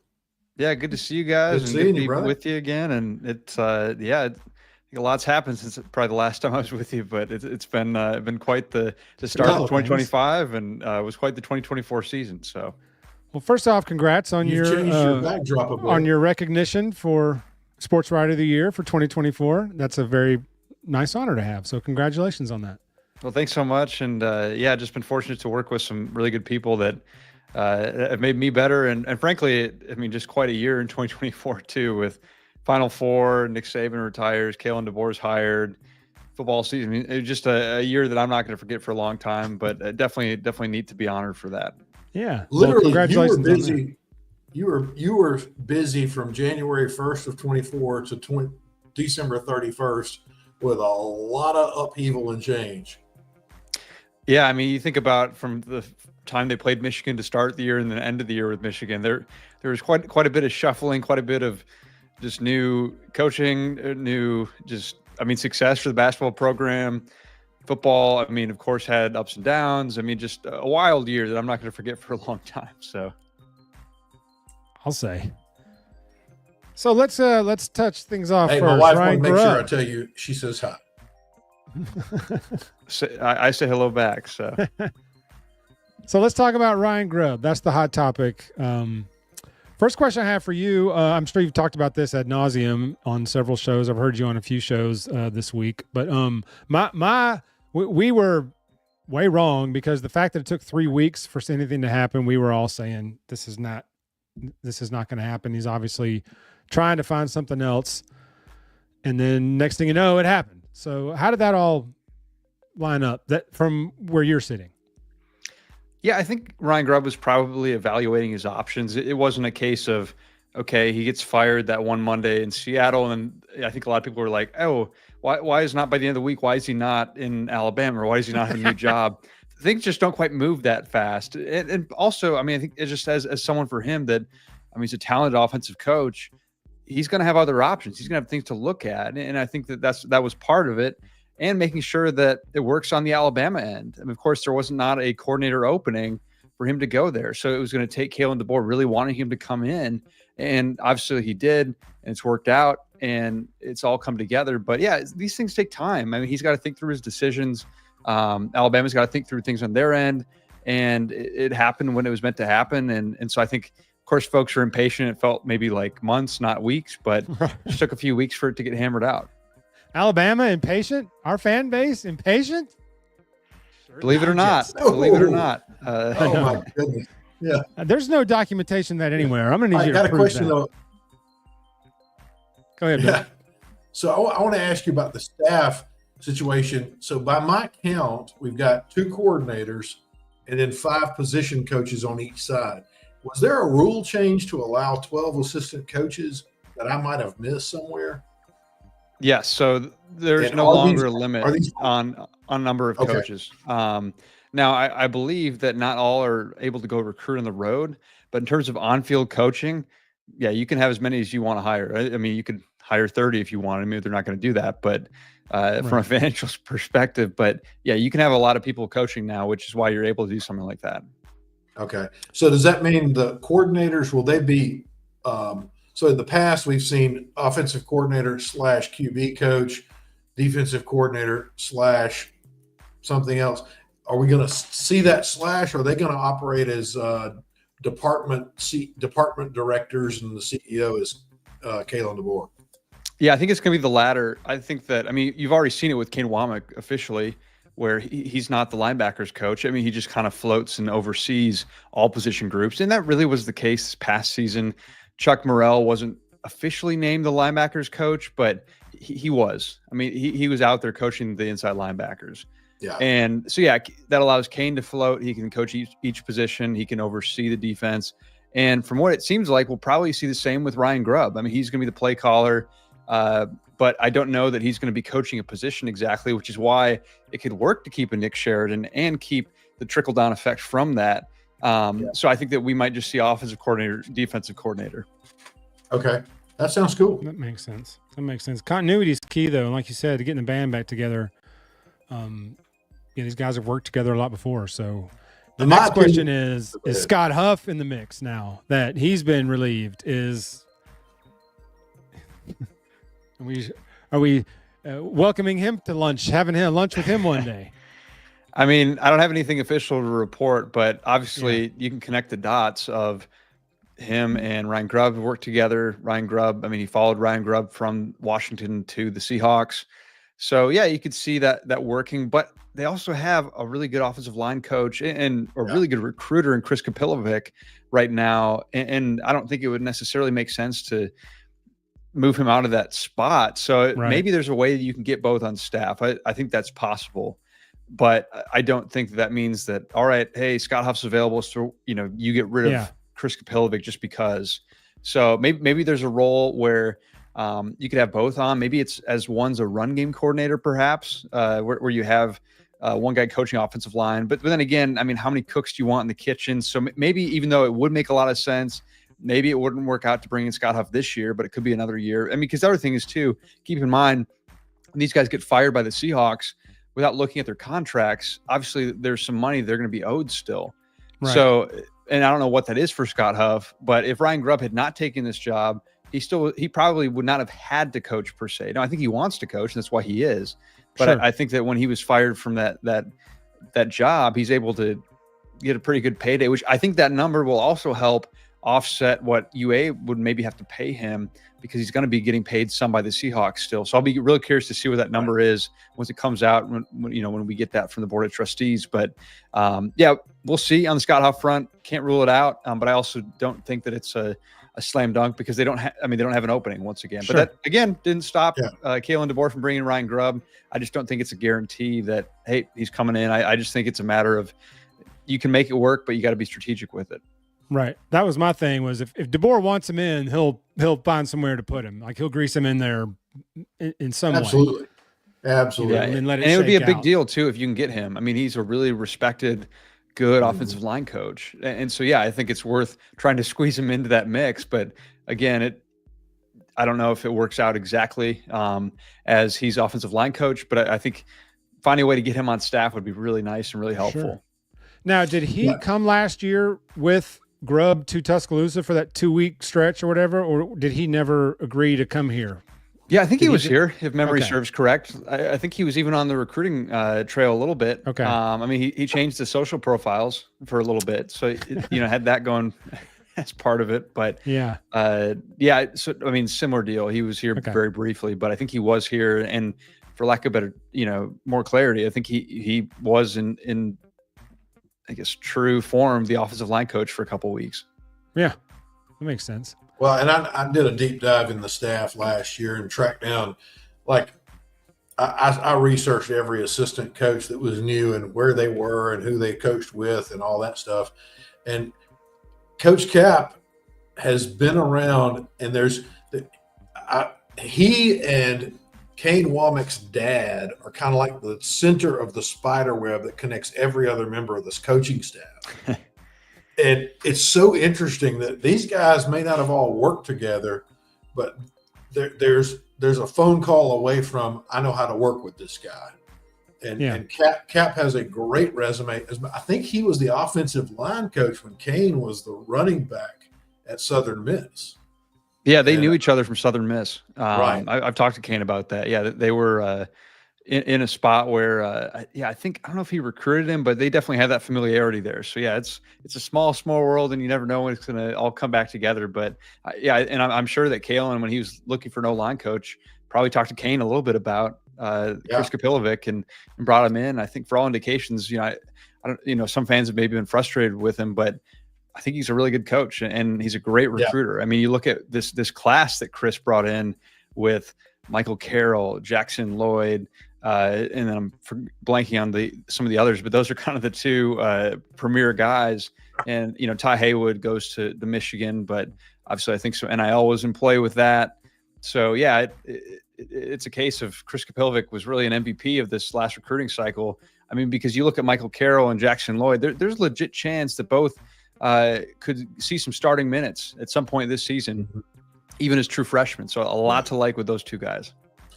Yeah, good to see you guys. Good and seeing good you, to be brother. with you again. And it's I think a lot's happened since probably the last time I was with you, but it's been quite the start of 2025, and it was quite the 2024 season. So, well, first off, congrats on You've changed your backdrop a bit. on your recognition for Sportswriter of the Year for 2024. That's a very nice honor to have. So, congratulations on that. well, thanks so much. And just been fortunate to work with some really good people that have made me better. And frankly, just quite a year in 2024 too, with Final Four, Nick Saban retires, Kalen DeBoer's hired, football season. It was just a year that I'm not going to forget for a long time, but definitely need to be honored for that. Yeah. Literally, congratulations. you were busy. You were busy from January 1st of 24 to December 31st with a lot of upheaval and change. Yeah, you think about from the time they played Michigan to start the year and the end of the year with Michigan, there was quite a bit of shuffling, quite a bit of just new coaching, success for the basketball program. Football, of course, had ups and downs. Just a wild year that I'm not going to forget for a long time. So, I'll say. So let's touch things off Hey, first. my wife Ryan wanted to make sure I Grubb. tell you she says hi. I say hello back. So, So let's talk about Ryan Grubb. That's the hot topic. First question I have for you. I'm sure you've talked about this ad nauseum on several shows. I've heard you on a few shows this week. But we were way wrong because the fact that it took 3 weeks for anything to happen, we were all saying this is not going to happen. He's obviously trying to find something else. And then next thing you know, it happened. So how did that all line up that from where you're sitting? yeah, I think Ryan Grubb was probably evaluating his options. It wasn't a case of, okay, he gets fired that one Monday in Seattle. And I think a lot of people were like, oh, Why is not by the end of the week? Why is he not in Alabama, or why does he not have a new job? Things just don't quite move that fast. And also, I mean, I think it just says, as someone for him that, I mean, he's a talented offensive coach. He's going to have other options. He's going to have things to look at. And I think that was part of it, and making sure that it works on the Alabama end. And of course, there was not a coordinator opening for him to go there. So it was going to take Kalen DeBoer really wanting him to come in. And obviously he did, and it's worked out, and it's all come together. But yeah, these things take time. I mean, he's got to think through his decisions. Alabama's got to think through things on their end, and it happened when it was meant to happen. And so I think, of course, folks are impatient. It felt maybe like months, not weeks, but it just took a few weeks for it to get hammered out. Alabama impatient? Our fan base impatient? Believe it or not. Believe it or not. Oh my goodness. Yeah. There's no documentation that anywhere. I'm going to need you to got a prove question that. though. Go ahead, Bill. Yeah. So I want to ask you about the staff situation. So by my count, we've got 2 coordinators and then 5 position coaches on each side. Was there a rule change to allow 12 assistant coaches that I might have missed somewhere? Yes. So there's no longer a limit on number of coaches. Now, I believe that not all are able to go recruit on the road, but in terms of on-field coaching, yeah, you can have as many as you want to hire. I mean, you could hire 30 if you want. I mean, they're not going to do that, but from a financial perspective, but yeah, you can have a lot of people coaching now, which is why you're able to do something like that. Okay. So does that mean the coordinators, will they be, so in the past we've seen offensive coordinator / QB coach, defensive coordinator / something else. Are we going to see that slash? Or are they going to operate as department directors, and the CEO is Kalen DeBoer? Yeah, I think it's going to be the latter. I think that, I mean, you've already seen it with Kane Womack officially, where he's not the linebackers coach. I mean, he just kind of floats and oversees all position groups. And that really was the case this past season. Chuck Morrell wasn't officially named the linebackers coach, but he was. I mean, he was out there coaching the inside linebackers. Yeah. And so, yeah, that allows Kane to float. He can coach each position. He can oversee the defense. And from what it seems like, we'll probably see the same with Ryan Grubb. I mean, he's going to be the play caller, but I don't know that he's going to be coaching a position exactly, which is why it could work to keep a Nick Sheridan and keep the trickle-down effect from that. So I think that we might just see offensive coordinator, defensive coordinator. Okay. That sounds cool. That makes sense. Continuity is key, though. And like you said, getting the band back together. These guys have worked together a lot before. So the next question is Scott Huff in the mix now that he's been relieved? Are we welcoming him to lunch, having lunch with him one day? I mean, I don't have anything official to report, but obviously you can connect the dots of him and Ryan Grubb have worked together. Ryan Grubb, I mean, he followed Ryan Grubb from Washington to the Seahawks. So yeah, you could see that working, but they also have a really good offensive line coach and a really good recruiter in Chris Kapilovic right now. And I don't think it would necessarily make sense to move him out of that spot. So maybe there's a way that you can get both on staff. I think that's possible, but I don't think that means that, all right, hey, Scott Huff's available. So, you get rid of Chris Kapilovic just because. So maybe there's a role where you could have both on. Maybe it's as one's a run game coordinator, perhaps, where you have one guy coaching offensive line. But then again, I mean, how many cooks do you want in the kitchen? So maybe even though it would make a lot of sense, maybe it wouldn't work out to bring in Scott Huff this year, but it could be another year. I mean, because the other thing is too, keep in mind, when these guys get fired by the Seahawks without looking at their contracts, obviously there's some money they're going to be owed still. Right. So, and I don't know what that is for Scott Huff, but if Ryan Grubb had not taken this job, he probably would not have had to coach per se. No, I think he wants to coach, and that's why he is. But I think that when he was fired from that job, he's able to get a pretty good payday, which I think that number will also help offset what UA would maybe have to pay him, because he's going to be getting paid some by the Seahawks still. So I'll be really curious to see what that number is once it comes out, when we get that from the board of trustees. But we'll see on the Scott Huff front. Can't rule it out. But I also don't think that it's a slam dunk, because they don't have an opening once again. But that again didn't stop Kalen DeBoer from bringing Ryan Grubb. I just don't think it's a guarantee that, hey, he's coming in. I just think it's a matter of, you can make it work, but you got to be strategic with it. Right. That was my thing, was if DeBoer wants him in, he'll find somewhere to put him. Like, he'll grease him in there in some way. Absolutely. Absolutely. Yeah, and then let it and it would be a shake big out. deal too if you can get him. I mean, he's a really respected, good offensive line coach, and so yeah, I think it's worth trying to squeeze him into that mix. But again, I don't know if it works out exactly as he's offensive line coach, but I think finding a way to get him on staff would be really nice and really helpful. Sure. Now, did he come last year with Grubb to Tuscaloosa for that 2-week stretch or whatever, or did he never agree to come here? Yeah, I think he was here, if memory Okay. serves correct. I think he was even on the recruiting trail a little bit. Okay. I mean, he changed the social profiles for a little bit, so had that going as part of it. But Yeah. So I mean, similar deal. He was here Okay. very briefly, but I think he was here, and for lack of better, more clarity, I think he was in I guess true form the offensive line coach for a couple of weeks. Yeah, that makes sense. Well, and I did a deep dive in the staff last year and tracked down, like, I researched every assistant coach that was new and where they were and who they coached with and all that stuff. And Coach Cap has been around, and he and Kane Womack's dad are kind of like the center of the spider web that connects every other member of this coaching staff. And it's so interesting that these guys may not have all worked together, but there's a phone call away from, I know how to work with this guy. And Cap has a great resume. I think he was the offensive line coach when Kane was the running back at Southern Miss. Yeah, they knew each other from Southern Miss. Right. I've talked to Kane about that. Yeah, they were in a spot where, I think, I don't know if he recruited him, but they definitely had that familiarity there. So yeah, it's a small world, and you never know when it's going to all come back together. But and I'm sure that Kalen, when he was looking for an O-line coach, probably talked to Kane a little bit about Chris Kapilovic and brought him in. I think for all indications, I don't, some fans have maybe been frustrated with him, but I think he's a really good coach, and he's a great recruiter. I mean, you look at this class that Chris brought in with Michael Carroll, Jackson Lloyd, and then I'm blanking on some of the others, but those are kind of the two premier guys. And Ty Haywood goes to the Michigan, but obviously I think so NIL was in play with that. So yeah, it's a case of Chris Kapilovic was really an MVP of this last recruiting cycle. I mean, because you look at Michael Carroll and Jackson Lloyd, there's a legit chance that both could see some starting minutes at some point this season, even as true freshmen. So a lot to like with those two guys.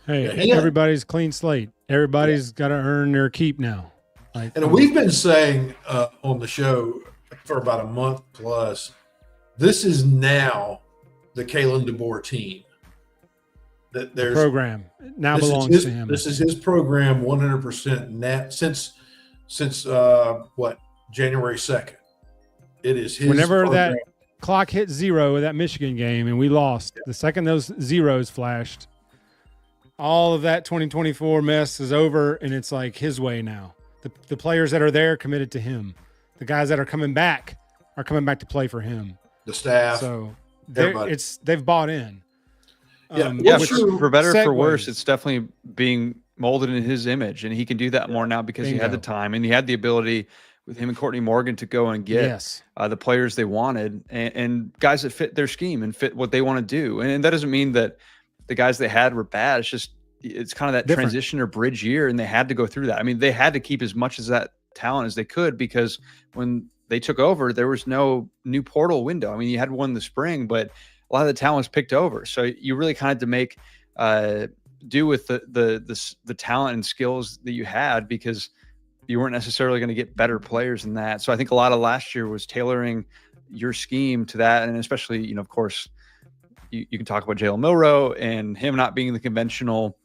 Hey, everybody's clean slate. Everybody's got to earn their keep now. And we've been saying on the show for about a month plus, this is now the Kalen DeBoer team. That there's program now belongs to him. This is his program 100% net since January 2nd. It is his Whenever program. that clock hit zero of that Michigan game and we lost, the second those zeros flashed, all of that 2024 mess is over, and it's like his way now. The players that are there committed to him. The guys that are coming back to play for him. The staff. So they've bought in. For better or for worse, segues. it's definitely being molded in his image, and he can do that more now because he had the time and he had the ability with him and Courtney Morgan to go and get the players they wanted and guys that fit their scheme and fit what they want to do. And that doesn't mean that the guys they had were bad. It's kind of that transition or bridge year, and they had to go through that. I mean, they had to keep as much of that talent as they could because when they took over, there was no new portal window. I mean, you had one in the spring, but a lot of the talent was picked over. So you really kind of had to make do with the talent and skills that you had because you weren't necessarily going to get better players than that. So I think a lot of last year was tailoring your scheme to that. And especially, of course, you can talk about Jalen Milroe and him not being the conventional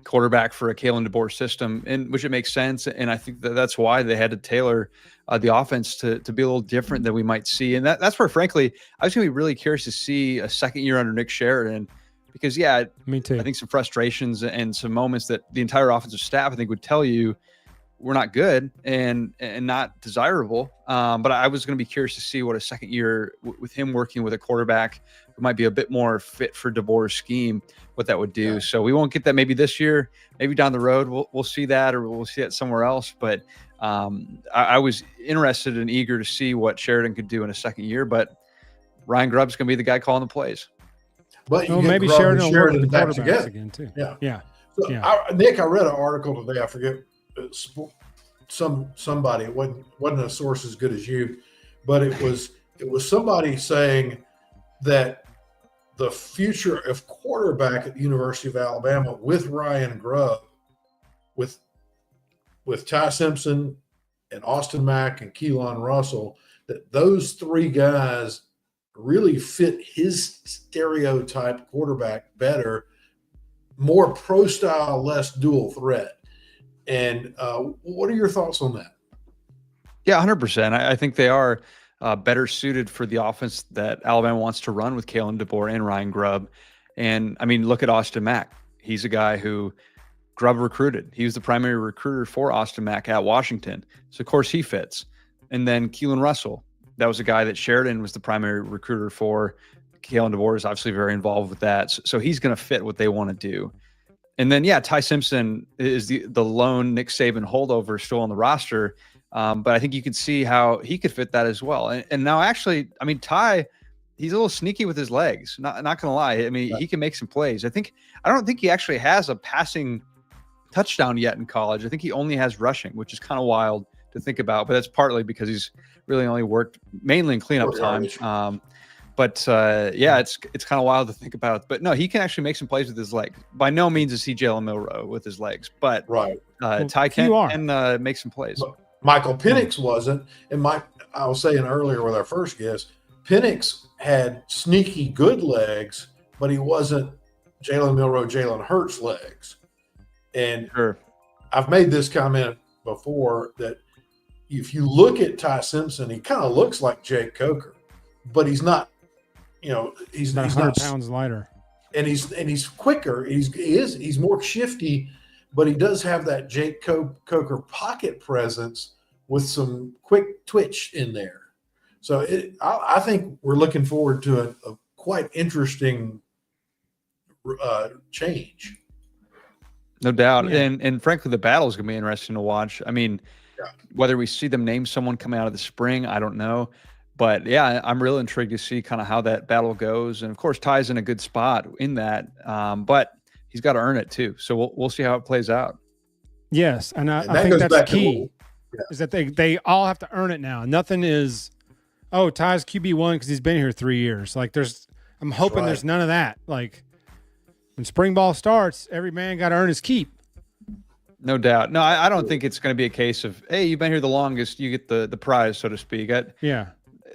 quarterback for a Kalen DeBoer system, and which it makes sense. And I think that's why they had to tailor the offense to be a little different than we might see. And that's where, frankly, I was going to be really curious to see a second year under Nick Sheridan because, me too. I think some frustrations and some moments that the entire offensive staff, I think, would tell you we're not good and not desirable. But I was going to be curious to see what a second year with him working with a quarterback who might be a bit more fit for DeBoer's scheme, what that would do. So we won't get that maybe this year, maybe down the road. We'll see that, or we'll see it somewhere else. But I was interested and eager to see what Sheridan could do in a second year. But Ryan Grubb's going to be the guy calling the plays. But maybe Sheridan will work with the quarterbacks again too. Yeah. Yeah. Nick, I read an article today. I forget somebody. It wasn't a source as good as you, but it was somebody saying that the future of quarterback at the University of Alabama with Ryan Grubb, with Ty Simpson and Austin Mack and Keelan Russell, that those three guys really fit his stereotype quarterback better, more pro style, less dual threat. And what are your thoughts on that? Yeah, 100%. I think they are better suited for the offense that Alabama wants to run with Kalen DeBoer and Ryan Grubb. And I mean, look at Austin Mack. He's a guy who Grubb recruited. He was the primary recruiter for Austin Mack at Washington. So, of course, he fits. And then Keelan Russell, that was a guy that Sheridan was the primary recruiter for. Kalen DeBoer is obviously very involved with that. So he's going to fit what they want to do. And then, yeah, Ty Simpson is the lone Nick Saban holdover still on the roster. But I think you can see how he could fit that as well. And now, actually, I mean, Ty, he's a little sneaky with his legs. Not going to lie. I mean, he can make some plays. I don't think he actually has a passing touchdown yet in college. I think he only has rushing, which is kind of wild to think about. But that's partly because he's really only worked mainly in cleanup time. Yeah, it's kind of wild to think about. But no, he can actually make some plays with his legs. By no means is he Jalen Milroe with his legs, but Ty can make some plays. Michael Penix wasn't, and I was saying earlier with our first guest, Penix had sneaky good legs, but he wasn't Jalen Milroe, Jalen Hurts legs. And I've made this comment before that if you look at Ty Simpson, he kind of looks like Jake Coker, but he's not. He's 100 pounds lighter, and he's quicker. He's more shifty, but he does have that Jake Coker pocket presence with some quick twitch in there. So I think we're looking forward to a quite interesting change. No doubt. Yeah. And frankly, the battle is going to be interesting to watch. I mean, whether we see them name someone coming out of the spring, I don't know. But yeah, I'm really intrigued to see kind of how that battle goes. And of course, Ty's in a good spot in that, but he's got to earn it too. So we'll see how it plays out. Yes, and I think that's key. Is that they all have to earn it now. Nothing is, Ty's QB1 because he's been here 3 years. Like I'm hoping there's none of that. Like when spring ball starts, every man got to earn his keep. No doubt. No, I don't think it's going to be a case of, hey, you've been here the longest, you get the prize, so to speak.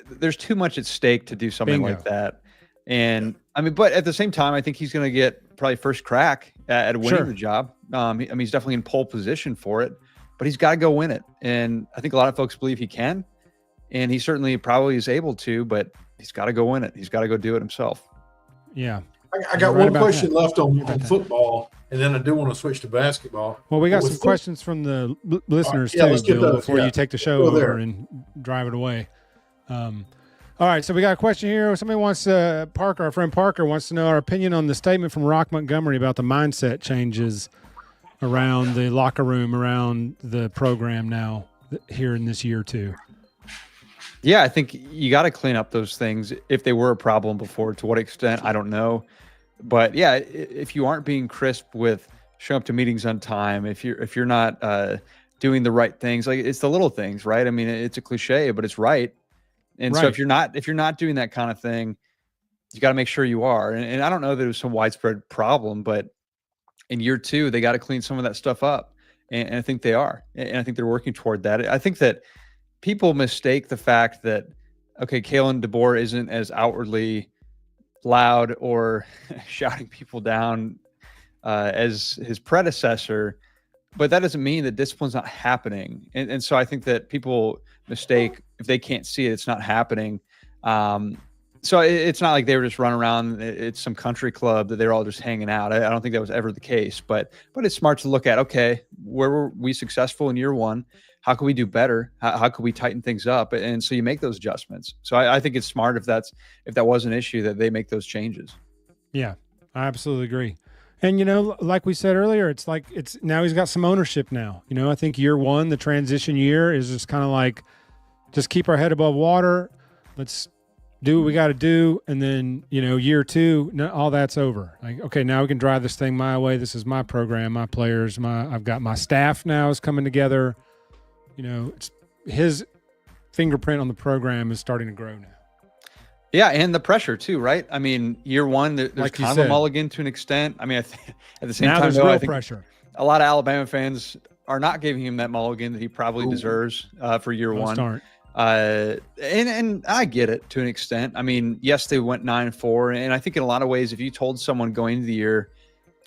There's too much at stake to do something like that. And I mean, but at the same time, I think he's going to get probably first crack at winning the job. I mean, he's definitely in pole position for it, but he's got to go win it. And I think a lot of folks believe he can, and he certainly probably is able to, but he's got to go win it. He's got to go do it himself. Yeah. I got one question left on football, and then I do want to switch to basketball. Well, we got some questions from the listeners too, Bill, before you take the show over and drive it away. All right, so we got a question here. Somebody wants our friend Parker wants to know our opinion on the statement from Rock Montgomery about the mindset changes around the locker room, around the program now here in this year too. Yeah, I think you got to clean up those things if they were a problem before. To what extent, I don't know. But yeah, if you aren't being crisp with showing up to meetings on time, if you're not doing the right things, like it's the little things, right? I mean, it's a cliche, but it's right. And so if you're not doing that kind of thing, you got to make sure you are. And I don't know that it was some widespread problem, but in year two, they got to clean some of that stuff up. And I think they are. And I think they're working toward that. I think that people mistake the fact that, okay, Kalen DeBoer isn't as outwardly loud or shouting people down as his predecessor, but that doesn't mean that discipline's not happening. And so I think that people mistake, if they can't see it, it's not happening. So it's not like they were just running around. It's some country club that they're all just hanging out. I don't think that was ever the case, but it's smart to look at, okay, where were we successful in year one? How can we do better? How can we tighten things up? And so you make those adjustments. So I think it's smart if that was an issue that they make those changes. Yeah, I absolutely agree. And, like we said earlier, it's now he's got some ownership now. I think year one, the transition year is just kind of like, just keep our head above water. Let's do what we got to do, and then year two, all that's over. Like, okay, now we can drive this thing my way. This is my program, my players, I've got my staff now is coming together. It's his fingerprint on the program is starting to grow now. Yeah, and the pressure too, right? I mean, year one, there's like kind of a mulligan to an extent. I mean, at the same now time, there's though, real I think pressure. A lot of Alabama fans are not giving him that mulligan that he probably deserves for year one. Aren't. And I get it to an extent. I mean, yes, they went 9-4, and I think in a lot of ways, if you told someone going into the year,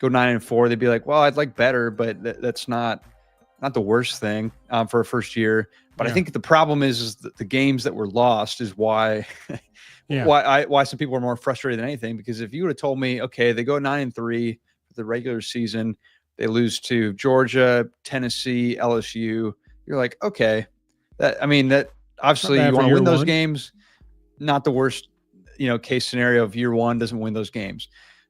go 9-4, they'd be like, well, I'd like better, but that's not the worst thing for a first year. But I think the problem is that the games that were lost is why why some people are more frustrated than anything. Because if you would have told me, okay, they go 9-3 for the regular season, they lose to Georgia, Tennessee, LSU, you're like, okay, that obviously you want to win those games. Not the worst, case scenario of year one doesn't win those games,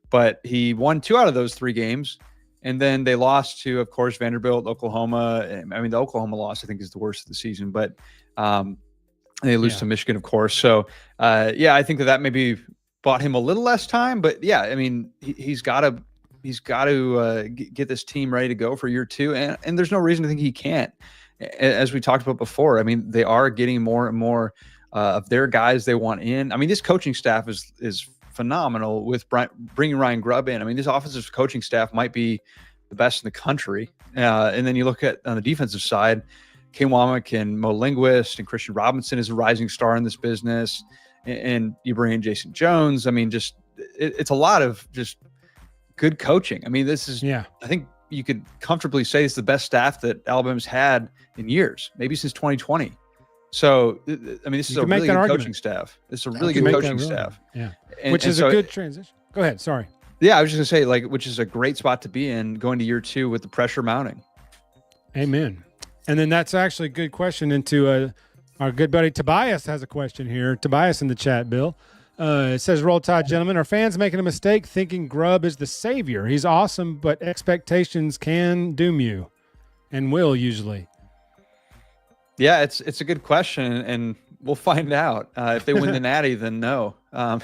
but he won 2 out of those 3 games. And then they lost to, of course, Vanderbilt, Oklahoma. I mean, the Oklahoma loss, I think, is the worst of the season, but they lose to Michigan, of course. So, I think that maybe bought him a little less time. But yeah, I mean, he's got to get this team ready to go for year 2, and there's no reason to think he can't. As we talked about before, I mean, they are getting more and more of their guys they want in. I mean, this coaching staff is phenomenal with bringing Ryan Grubb in. I mean, this offensive coaching staff might be the best in the country. And then you look at on the defensive side, Kane Womack and Mo Linguist and Christian Robinson is a rising star in this business. And you bring in Jason Jones. I mean, just it's a lot of just good coaching. I mean, this is, I think you could comfortably say it's the best staff that Alabama's had in years, maybe since 2020. So, I mean, this is a really good coaching staff. It's a really good coaching staff. Yeah. Which is a good transition. Go ahead. Sorry. Yeah. I was just going to say, which is a great spot to be in going to year 2 with the pressure mounting. Amen. And then that's actually a good question into our good buddy Tobias has a question here. Tobias in the chat, Bill. It says, Roll Tide, gentlemen. Are fans making a mistake thinking Grubb is the savior? He's awesome, but expectations can doom you and will usually. Yeah, it's a good question, and we'll find out. If they win the Natty, then no. But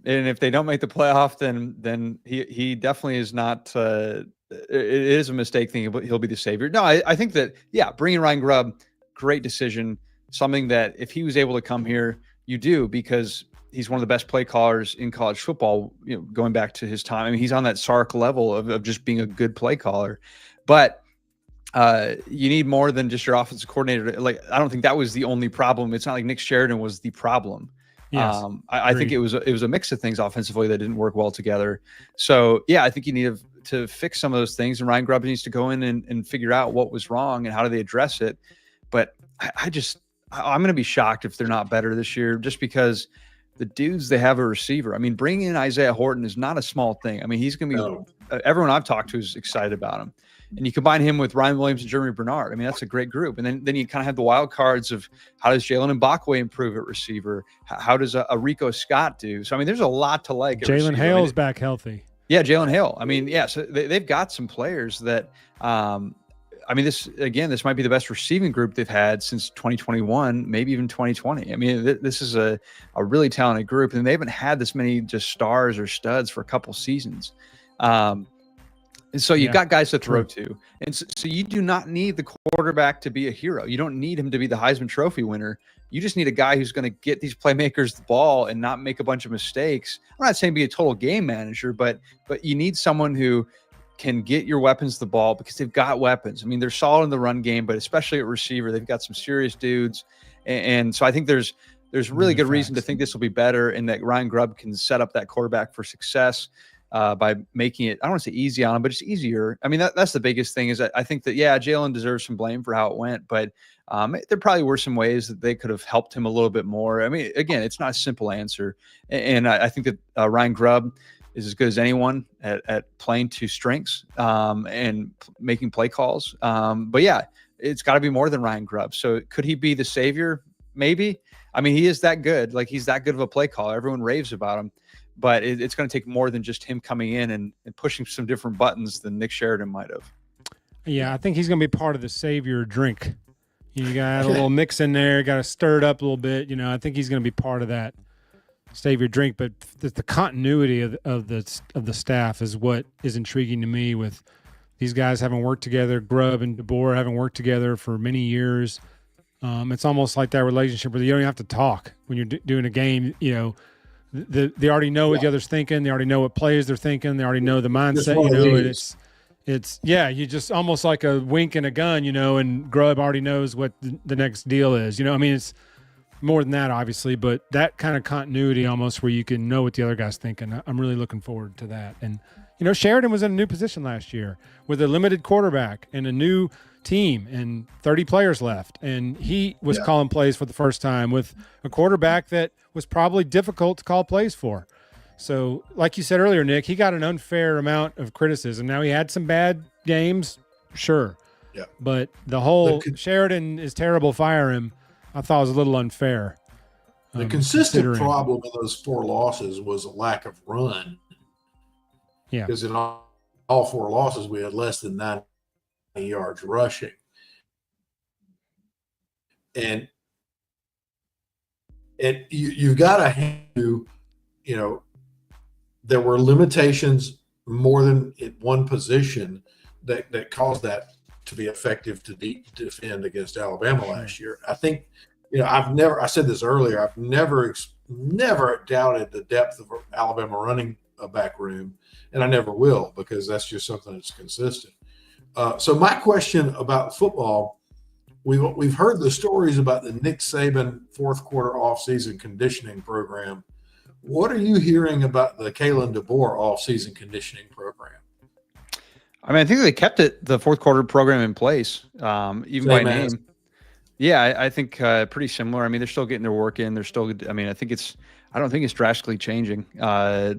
and if they don't make the playoff, then he definitely is not. It is a mistake thinking he'll be the savior. No, I think that bringing Ryan Grubb, great decision. Something that if he was able to come here, you do, because he's one of the best play callers in college football. Going back to his time, I mean, he's on that Sark level of just being a good play caller, but. You need more than just your offensive coordinator. I don't think that was the only problem. It's not like Nick Sheridan was the problem. Yes, I think it was a mix of things offensively that didn't work well together. So I think you need to fix some of those things, and Ryan Grubb needs to go in and figure out what was wrong and how do they address it. But I'm going to be shocked if they're not better this year, just because the dudes they have a receiver. I mean, bringing in Isaiah Horton is not a small thing. I mean, he's going to be everyone I've talked to is excited about him. And you combine him with Ryan Williams and Jeremy Bernard. I mean, that's a great group. And then you kind of have the wild cards of how does Jalen Mbakwe improve at receiver? How does a Rico Scott do? So, I mean, there's a lot to like. Jalen Hale's back healthy. Yeah, Jalen Hale. I mean, so they've got some players that this might be the best receiving group they've had since 2021, maybe even 2020. I mean, this is a really talented group, and they haven't had this many just stars or studs for a couple seasons. And so you've got guys to throw to. And so you do not need the quarterback to be a hero. You don't need him to be the Heisman Trophy winner. You just need a guy who's going to get these playmakers the ball and not make a bunch of mistakes. I'm not saying be a total game manager, but you need someone who can get your weapons the ball, because they've got weapons. I mean, they're solid in the run game, but especially at receiver, they've got some serious dudes. And so I think there's really good reason to think this will be better, and that Ryan Grubb can set up that quarterback for success. By making it, I don't want to say easy on him, but just easier. I mean, that's the biggest thing is that I think that, Jalen deserves some blame for how it went, but there probably were some ways that they could have helped him a little bit more. I mean, again, it's not a simple answer. And I think that Ryan Grubb is as good as anyone at playing to strengths and making play calls. But it's got to be more than Ryan Grubb. So could he be the savior? Maybe. I mean, he is that good. Like, he's that good of a play caller. Everyone raves about him. But it's going to take more than just him coming in and pushing some different buttons than Nick Sheridan might have. Yeah, I think he's going to be part of the savior drink You got to add a little mix in there. Got to stir it up a little bit. I think he's going to be part of that. Save your drink, but the continuity of the staff is what is intriguing to me. With these guys having worked together, Grubb and DeBoer having worked together for many years. It's almost like that relationship where you don't even have to talk when you're doing a game. They already know what the other's thinking. They already know what plays they're thinking. They already know the mindset. It's you just almost like a wink and a gun, and Grubb already knows what the next deal is. It's more than that, obviously, but that kind of continuity almost where you can know what the other guy's thinking. I'm really looking forward to that. And, Sheridan was in a new position last year with a limited quarterback and a new team and 30 players left. And he was calling plays for the first time with a quarterback that was probably difficult to call plays for. So like you said earlier, Nick, he got an unfair amount of criticism. Now he had some bad games, sure. Yeah. But the whole Sheridan is terrible, fire him, I thought was a little unfair. The consistent problem in those 4 losses was a lack of run. Yeah. Because in all 4 losses, we had less than 90 yards rushing. And you've got to have, there were limitations more than at one position that caused that to be effective to defend against Alabama last year. I think, I said this earlier, I've never doubted the depth of Alabama running back room, and I never will, because that's just something that's consistent. So my question about football, we've heard the stories about the Nick Saban fourth quarter offseason conditioning program. What are you hearing about the Kalen DeBoer offseason conditioning program? I think they kept the fourth quarter program in place, even by name. Yeah, I think pretty similar. They're still getting their work in. They're still. I don't think it's drastically changing. I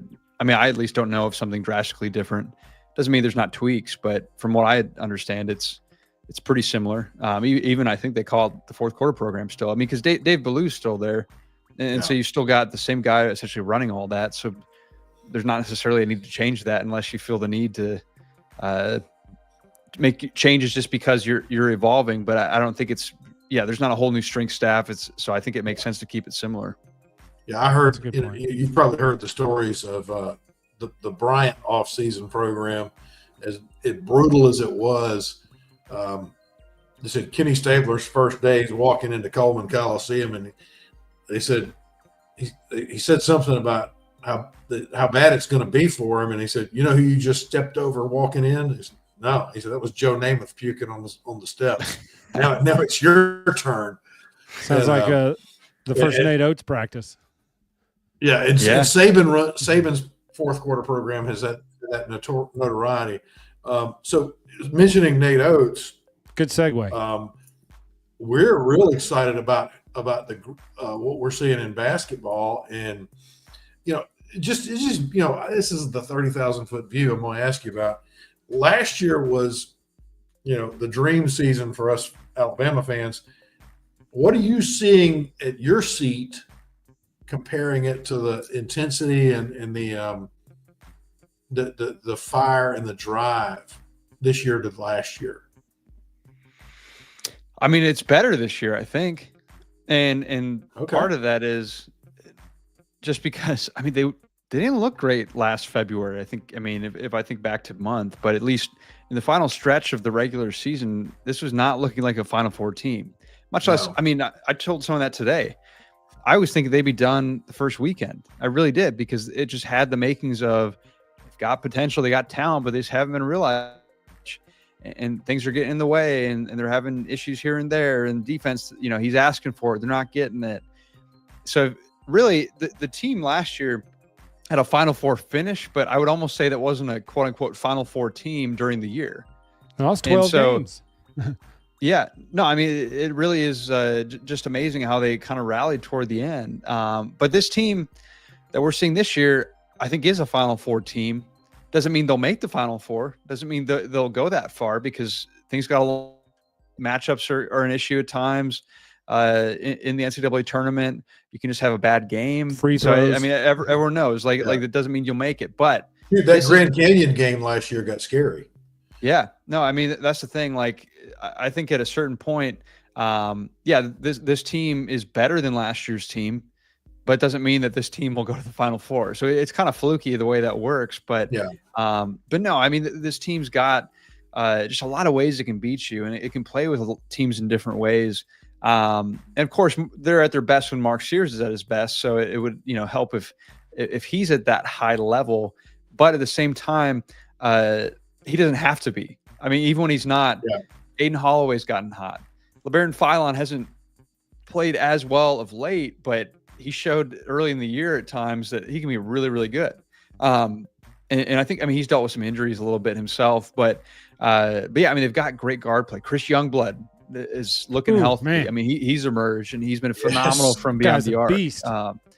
at least don't know of something drastically different. Doesn't mean there's not tweaks, but from what I understand, it's pretty similar. Even I think they call it the fourth quarter program still. Because Dave Ballew's still there, and so you still got the same guy essentially running all that. So there's not necessarily a need to change that unless you feel the need to make changes just because you're evolving. But I don't think it's. Yeah, there's not a whole new strength staff. So I think it makes sense to keep it similar. Yeah, I heard. You've probably heard the stories of the Bryant off-season program. As brutal as it was, they said Kenny Stabler's first day he's walking into Coleman Coliseum, and they said he said something about how bad it's going to be for him, and he said, "You know who you just stepped over walking in?" He said, "No." He said, "That was Joe Namath puking on the steps." Now it's your turn. Sounds like the first Nate Oates practice. Yeah, and Saban's fourth quarter program has that notoriety. So mentioning Nate Oates, good segue. We're really excited about the what we're seeing in basketball, and this is the 30,000-foot view I'm going to ask you about. Last year was the dream season for us Alabama fans. What are you seeing at your seat, comparing it to the intensity and the fire and the drive this year to last year? It's better this year, I think, and part of that is just because they didn't look great last February. I think if I think back to month, but at least in the final stretch of the regular season, this was not looking like a Final Four team. Much less, I told someone that today. I was thinking they'd be done the first weekend. I really did, because it just had the makings of they've got potential, they got talent, but they just haven't been realized. And things are getting in the way, and they're having issues here and there. And defense, he's asking for it. They're not getting it. So really, the team last year had a Final Four finish, but I would almost say that wasn't a quote unquote Final Four team during the year. That was 12 games. Yeah, no, it really is just amazing how they kind of rallied toward the end. But this team that we're seeing this year, I think, is a Final Four team. Doesn't mean they'll make the Final Four. Doesn't mean they'll go that far, because things got a little matchups are an issue at times. In the NCAA tournament, you can just have a bad game. Free throws. So, everyone knows, like that doesn't mean you'll make it. But dude, that Grand Canyon game last year got scary. Yeah, no, that's the thing. Like, I think at a certain point, this team is better than last year's team, but it doesn't mean that this team will go to the Final Four. So it's kind of fluky the way that works. But no, I mean, this team's got just a lot of ways it can beat you, and it can play with teams in different ways. And of course, they're at their best when Mark Sears is at his best. So it would, help if he's at that high level. But at the same time, he doesn't have to be. I mean, even when he's not, Aiden Holloway's gotten hot. LeBaron Philon hasn't played as well of late, but he showed early in the year at times that he can be really, really good. And I think, he's dealt with some injuries a little bit himself, but yeah, they've got great guard play. Chris Youngblood is looking healthy. Man. I mean, he's emerged and he's been phenomenal from beyond the arc. Beast.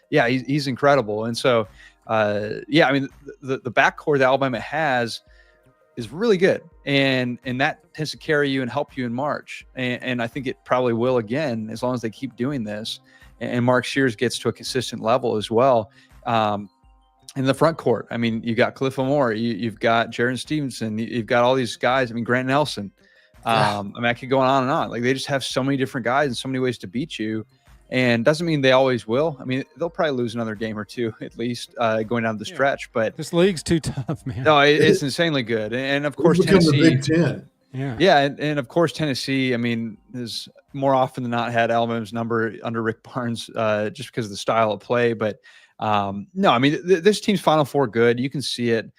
Yeah, he's incredible. And so, the backcourt that Alabama has is really good, and that tends to carry you and help you in March. And I think it probably will again, as long as they keep doing this. And Mark Sears gets to a consistent level as well. In the front court, you got Cliff Amore, you've got Jaron Stevenson, you've got all these guys. Grant Nelson. I could go on and on. Like, they just have so many different guys and so many ways to beat you. And doesn't mean they always will. They'll probably lose another game or two at least going down the stretch. But this league's too tough, man. No, it's insanely good. And of course, Tennessee. The Big Ten. Yeah, and of course, Tennessee, has more often than not had Alabama's number under Rick Barnes just because of the style of play. But no, this team's Final Four good. You can see it.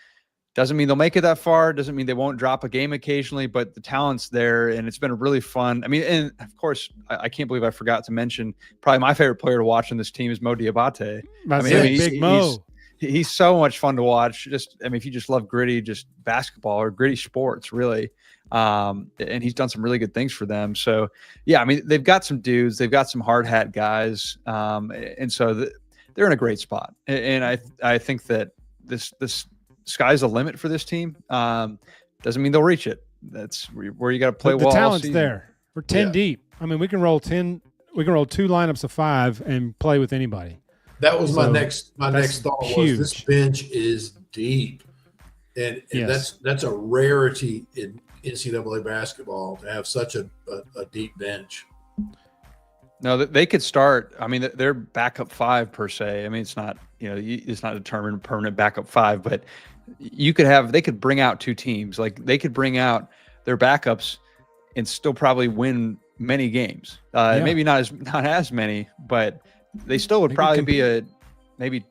Doesn't mean they'll make it that far. Doesn't mean they won't drop a game occasionally, but the talent's there, and it's been really fun. And of course, I can't believe I forgot to mention probably my favorite player to watch on this team is Mo Diabate. Big Mo. He's so much fun to watch. If you just love gritty, just basketball or gritty sports, really. And he's done some really good things for them. So, yeah, they've got some dudes. They've got some hard hat guys. And so they're in a great spot. And I think that this sky's the limit for this team. Doesn't mean they'll reach it. That's where you got to play well. The talent's all there. We're 10 deep. We can roll 10. We can roll 2 lineups of 5 and play with anybody. That was my next thought. Huge. Was this bench is deep, and that's a rarity in NCAA basketball to have such a deep bench. No, they could start. They're backup 5 per se. It's not it's not determined permanent backup 5, but they could bring out 2 teams. Like, they could bring out their backups and still probably win many games. Maybe not as many, but they still would probably be a maybe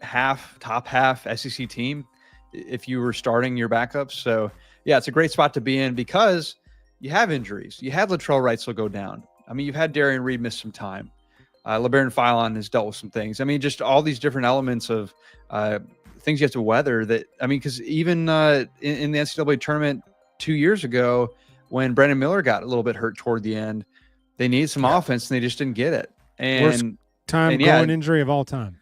top half SEC team if you were starting your backups. So yeah, it's a great spot to be in because you have injuries. You had Latrell Wright will go down. You've had Darian Reed miss some time. LeBaron Philon has dealt with some things. Just all these different elements of things you have to weather that, because even in the NCAA tournament 2 years ago, when Brandon Miller got a little bit hurt toward the end, they needed some offense and they just didn't get it. Worst time growing injury of all time.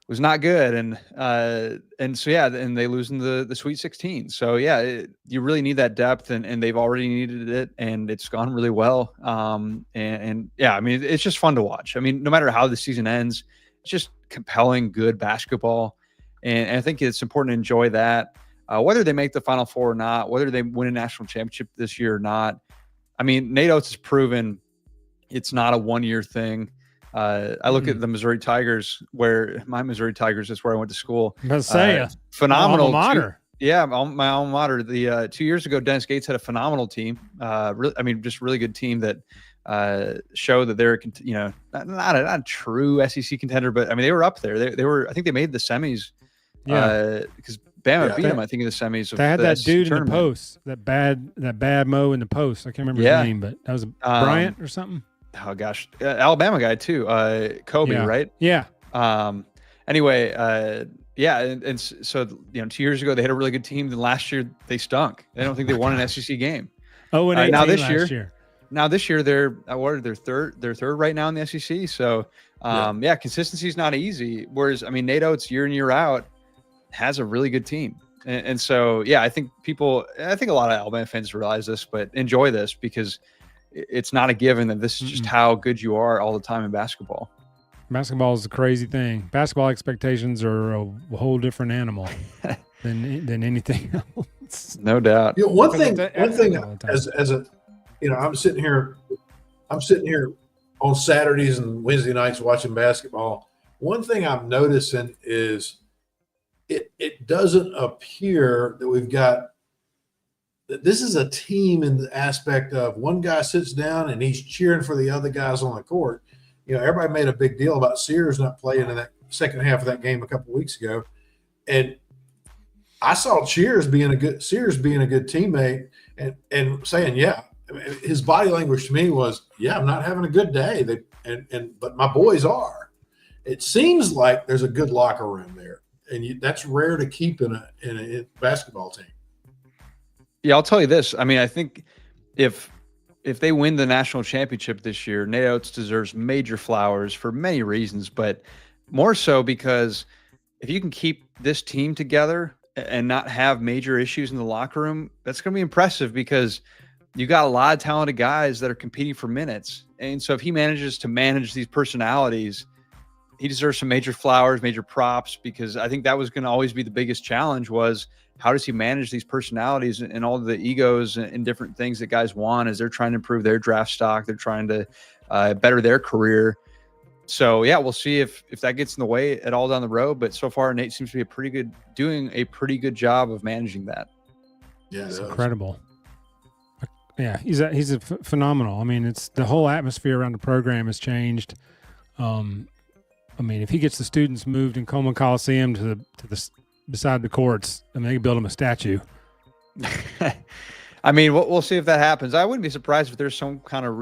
Was not good. And so, and they lose in the Sweet 16. So you really need that depth and they've already needed it and it's gone really well. It's just fun to watch. No matter how the season ends, it's just compelling, good basketball. And I think it's important to enjoy that, whether they make the Final Four or not, whether they win a national championship this year or not. Nate Oates has proven it's not a 1-year thing. I look at the Missouri Tigers, where my Missouri Tigers is where I went to school. Phenomenal. Alma mater. My alma mater. The 2 years ago, Dennis Gates had a phenomenal team. Just really good team that show that they're not a true SEC contender, but they were up there. They were. I think they made the semis. Because Bama beat them. I think in the semis. They had that dude in the post. That bad Mo in the post. I can't remember his name, but that was Bryant or something. Oh gosh, Alabama guy too, Kobe, right? Yeah. Anyway, and so 2 years ago they had a really good team. Then last year they stunk. I don't think they won an SEC game. Oh, and now this year. Now this year they're third. They're third right now in the SEC. So consistency is not easy. Whereas Nate Oates year in year out has a really good team. And so I think a lot of Alabama fans realize this, but enjoy this because it's not a given that this is just how good you are all the time in basketball. Basketball is a crazy thing. Basketball expectations are a whole different animal than anything else. No doubt. One thing as a I'm sitting here I'm sitting here on Saturdays and Wednesday nights watching basketball. One thing I'm noticing is it doesn't appear that we've got that this is a team in the aspect of one guy sits down and he's cheering for the other guys on the court. You know, everybody made a big deal about Sears not playing in that second half of that game a couple of weeks ago. And I saw Sears being a good teammate and saying, yeah, his body language to me was, yeah, I'm not having a good day. But my boys are. It seems like there's a good locker room there. And that's rare to keep in a basketball team. Yeah, I'll tell you this. I mean, I think if they win the national championship this year, Nate Oates deserves major flowers for many reasons, but more so because if you can keep this team together and not have major issues in the locker room, that's going to be impressive because you got a lot of talented guys that are competing for minutes. And so if he manages to manage these personalities, he deserves some major flowers, major props, because I think that was going to always be the biggest challenge was how does he manage these personalities and all the egos and different things that guys want as they're trying to improve their draft stock. They're trying to better their career. So yeah, we'll see if that gets in the way at all down the road. But so far, Nate seems to be doing a pretty good job of managing that. Yeah, it's incredible. Yeah, he's a phenomenal. I mean, it's the whole atmosphere around the program has changed. I mean, if he gets the students moved in Coleman Coliseum to the beside the courts, I mean, they can build him a statue. I mean, we'll see if that happens. I wouldn't be surprised if there's some kind of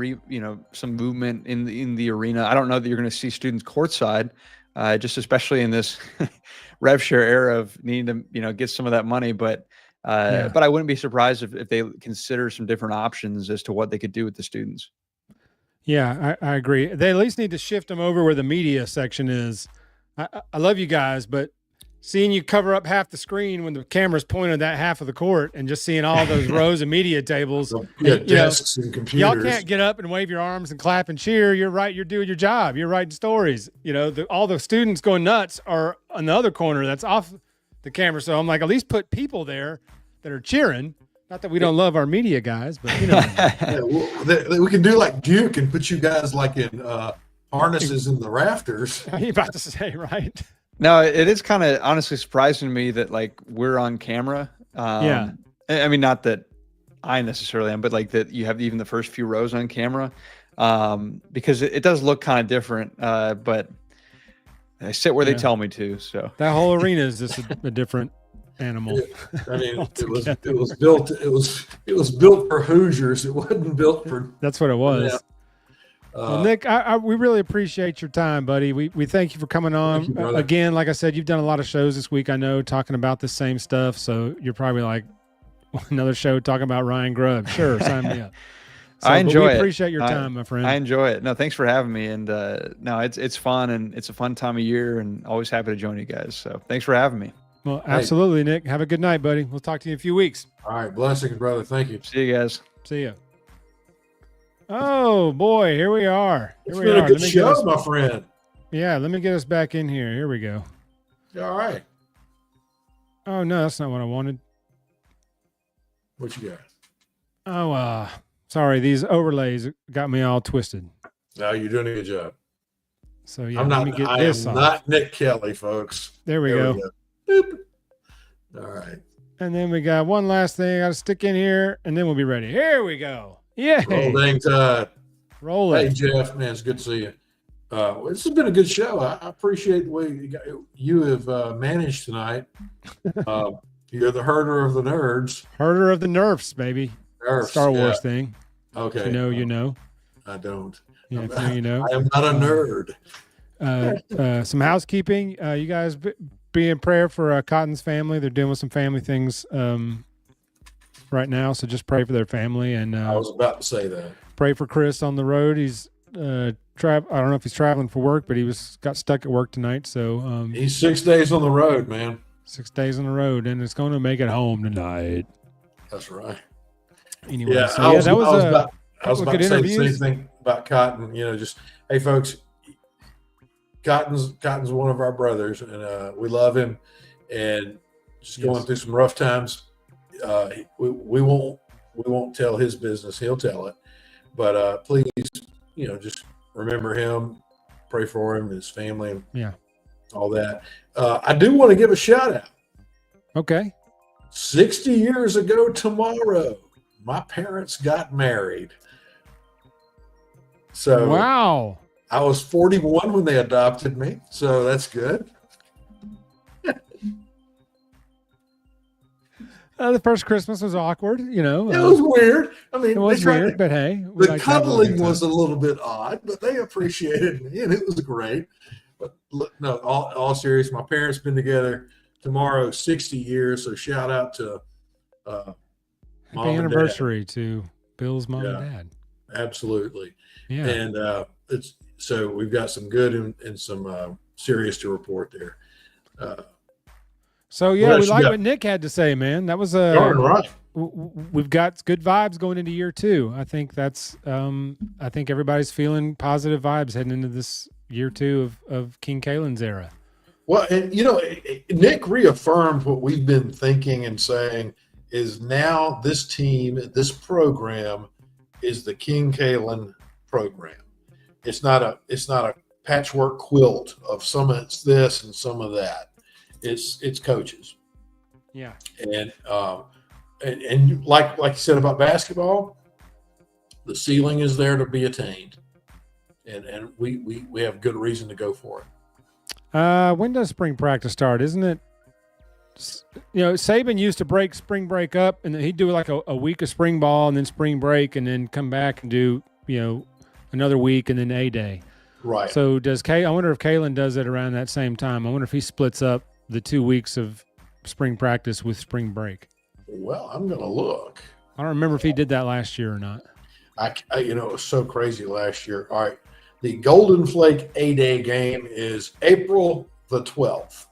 some movement in the arena. I don't know that you're going to see students courtside, just especially in this rev share era of needing to get some of that money. But I wouldn't be surprised if they consider some different options as to what they could do with the students. Yeah, I agree. They at least need to shift them over where the media section is. I love you guys, but seeing you cover up half the screen when the camera's pointed at that half of the court and just seeing all those rows of media tables. Desks and computers. Y'all can't get up and wave your arms and clap and cheer. You're right. You're doing your job. You're writing stories. All the students going nuts are on the other corner that's off the camera. So I'm like, at least put people there that are cheering. Not that we don't love our media guys, but we can do like Duke and put you guys like in harnesses in the rafters. You're about to say, right? No, it is kind of honestly surprising to me that like we're on camera. I mean, not that I necessarily am, but like that you have even the first few rows on camera, because it does look kind of different. But I sit where they tell me to. So that whole arena is just a different animal. I mean, it was built for Hoosiers. It wasn't built for. That's what it was. Yeah. Well, Nick, we really appreciate your time, buddy. We thank you for coming on. Again, like I said, you've done a lot of shows this week, I know, talking about the same stuff. So you're probably like, another show talking about Ryan Grubb. Sure, sign me up. So, I enjoy it. We appreciate your time, my friend. I enjoy it. No, thanks for having me. And no, it's fun, and it's a fun time of year, and always happy to join you guys. So thanks for having me. Well, absolutely, Nick. Have a good night, buddy. We'll talk to you in a few weeks. All right. Blessings, brother. Thank you. See you guys. See you. Oh, boy. Here we are. It's been a good show, my friend. Yeah. Let me get us back in here. Here we go. All right. Oh, no. That's not what I wanted. What you got? Oh, sorry. These overlays got me all twisted. No, you're doing a good job. So, yeah. I am off. not Nick Kelly, folks. There we go. Boop. All right. And then we got one last thing I got to stick in here, and then we'll be ready. Here we go. Yeah. Roll dang tide. Roll it. Hey, Jeff, man, it's good to see you. This has been a good show. I appreciate the way you have managed tonight. You're the herder of the nerds. Herder of the nerfs, baby. Nerfs, Star Wars thing. Okay. You know. I don't. Yeah, you know. I am not a nerd. Some housekeeping. You guys be in prayer for Cotton's family. They're dealing with some family things right now, so just pray for their family. And I was about to say that. Pray for Chris on the road. He's I don't know if he's traveling for work, but he got stuck at work tonight. So he's 6 days on the road, man. 6 days on the road, and it's going to make it home tonight. That's right. Anyway, yeah, so, I was about to say the same thing about Cotton. Just hey, folks. Cotton's one of our brothers, and we love him. And just going through some rough times. We won't tell his business; he'll tell it. But please just remember him, pray for him, his family, and Yeah. all that. I do want to give a shout out. Okay. 60 years ago tomorrow, my parents got married. So Wow. I was 41 when they adopted me, so that's good. The first Christmas was awkward, It was weird. I mean, it was weird, but hey, we the like to have a little cuddling good time. was a little bit odd, but they appreciated me, and it was great. But look, no, all serious. My parents been together tomorrow 60 years, so shout out to Happy mom and dad. anniversary to Bill's mom Yeah. and dad. Absolutely. Yeah. And so we've got some good and some serious to report there. So yeah, else we you like got? what Nick had to say, man. That was Darn right. we've got good vibes going into year 2. I think that's I think everybody's feeling positive vibes heading into this year 2 of King Kalen's era. Well, and Nick reaffirmed what we've been thinking and saying is now this team, this program is the King Kalen program. It's not a patchwork quilt of some of it's this and some of that. It's coaches. Yeah. And like you said about basketball, the ceiling is there to be attained. And we have good reason to go for it. When does spring practice start? Isn't it? Saban used to break spring break up, and then he'd do like a week of spring ball and then spring break, and then come back and do another week and then a day. Right. So I wonder if Kalen does it around that same time. I wonder if he splits up the 2 weeks of spring practice with spring break. Well, I'm going to look. I don't remember if he did that last year or not. It was so crazy last year. All right. The Golden Flake A-Day game is April the 12th.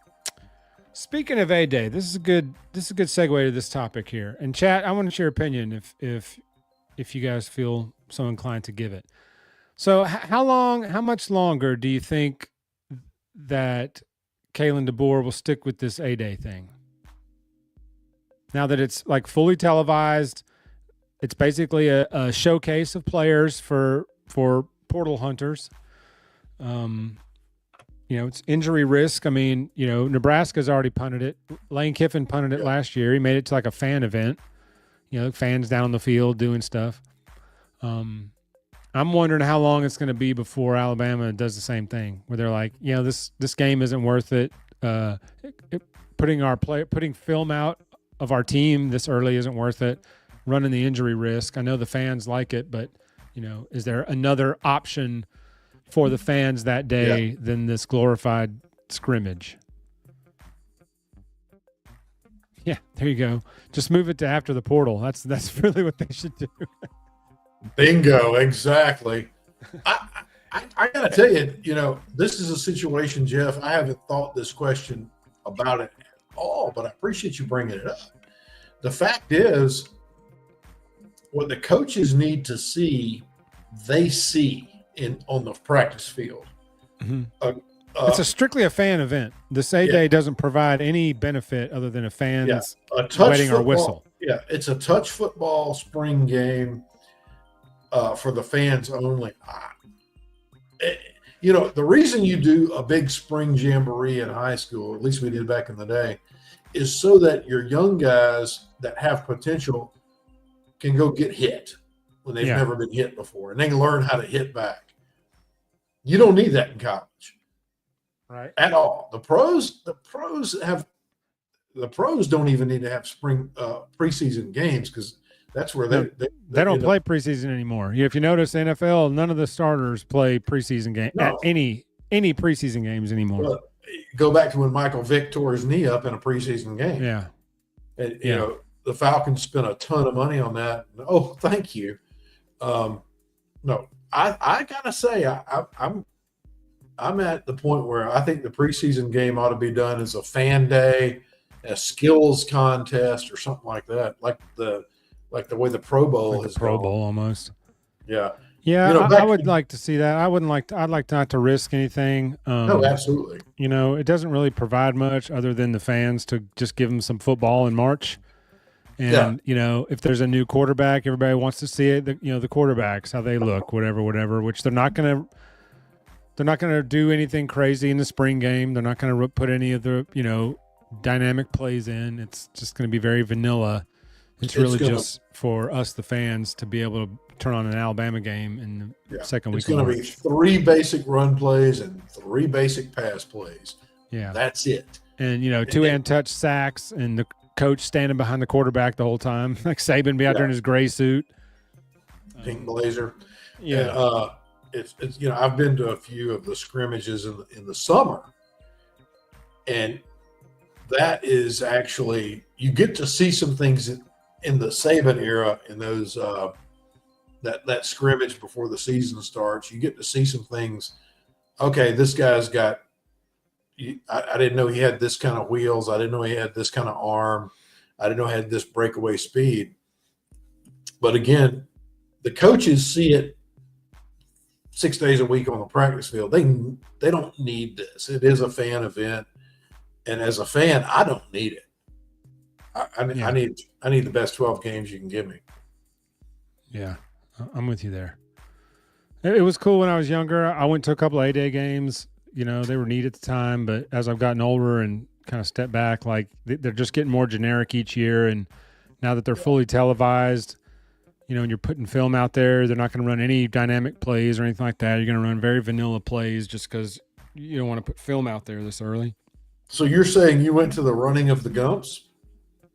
Speaking of A-Day, this is a good segue to this topic here. And chat, I want to share your opinion if you guys feel so inclined to give it. So how much longer do you think that Kalen DeBoer will stick with this A-Day thing? Now that it's like fully televised, it's basically a showcase of players for portal hunters. It's injury risk. I mean, Nebraska's already punted it. Lane Kiffin punted it last year. He made it to like a fan event, fans down the field doing stuff. I'm wondering how long it's going to be before Alabama does the same thing, where they're like, this game isn't worth it. Putting film out of our team this early isn't worth it. Running the injury risk. I know the fans like it, but is there another option for the fans that day than this glorified scrimmage? Yeah, there you go. Just move it to after the portal. That's really what they should do. Bingo, exactly. I got to tell you, this is a situation, Jeff. I haven't thought this question about it at all, but I appreciate you bringing it up. The fact is, what the coaches need to see, they see on the practice field. Mm-hmm. It's strictly a fan event. This A-Day doesn't provide any benefit other than a fan's wetting or whistle. Yeah, it's a touch football spring game for the fans only. The reason you do a big spring jamboree in high school, at least we did back in the day, is so that your young guys that have potential can go get hit when they've never been hit before, and they can learn how to hit back. You don't need that in college, right? At all. The pros don't even need to have spring preseason games because that's where they don't play preseason anymore. If you notice, the NFL, none of the starters play preseason game any preseason games anymore. Well, go back to when Michael Vick tore his knee up in a preseason game. Yeah, and the Falcons spent a ton of money on that. Oh, thank you. No, I gotta say I'm at the point where I think the preseason game ought to be done as a fan day, a skills contest, or something like that, like the way the Pro Bowl is. Pro Bowl almost. Yeah. Yeah, I would like to see that. I'd like not to risk anything. No, absolutely. It doesn't really provide much other than the fans to just give them some football in March. And, if there's a new quarterback, everybody wants to see it, the quarterbacks, how they look, whatever, which they're not going to do anything crazy in the spring game. They're not going to put any of the, dynamic plays in. It's just going to be very vanilla. It's really just for us, the fans, to be able to turn on an Alabama game in the second week. It's going to be 3 basic run plays and 3 basic pass plays. Yeah. That's it. And, 2 untouched sacks and the coach standing behind the quarterback the whole time. Like Saban be out there in his gray suit. Pink blazer. Yeah. It's I've been to a few of the scrimmages in the summer. And that is actually, you get to see some things in the Saban era, in those that scrimmage before the season starts. You get to see some things. Okay, this guy's got, I didn't know he had this kind of wheels. I didn't know he had this kind of arm. I didn't know he had this breakaway speed. But again, the coaches see it 6 days a week on the practice field. They don't need this. It is a fan event. And as a fan, I don't need it. I need the best 12 games you can give me. Yeah, I'm with you there. It was cool when I was younger. I went to a couple of A-Day games. They were neat at the time, but as I've gotten older and kind of stepped back, like they're just getting more generic each year. And now that they're fully televised, and you're putting film out there, they're not going to run any dynamic plays or anything like that. You're going to run very vanilla plays just because you don't want to put film out there this early. So you're saying you went to the running of the Gumps?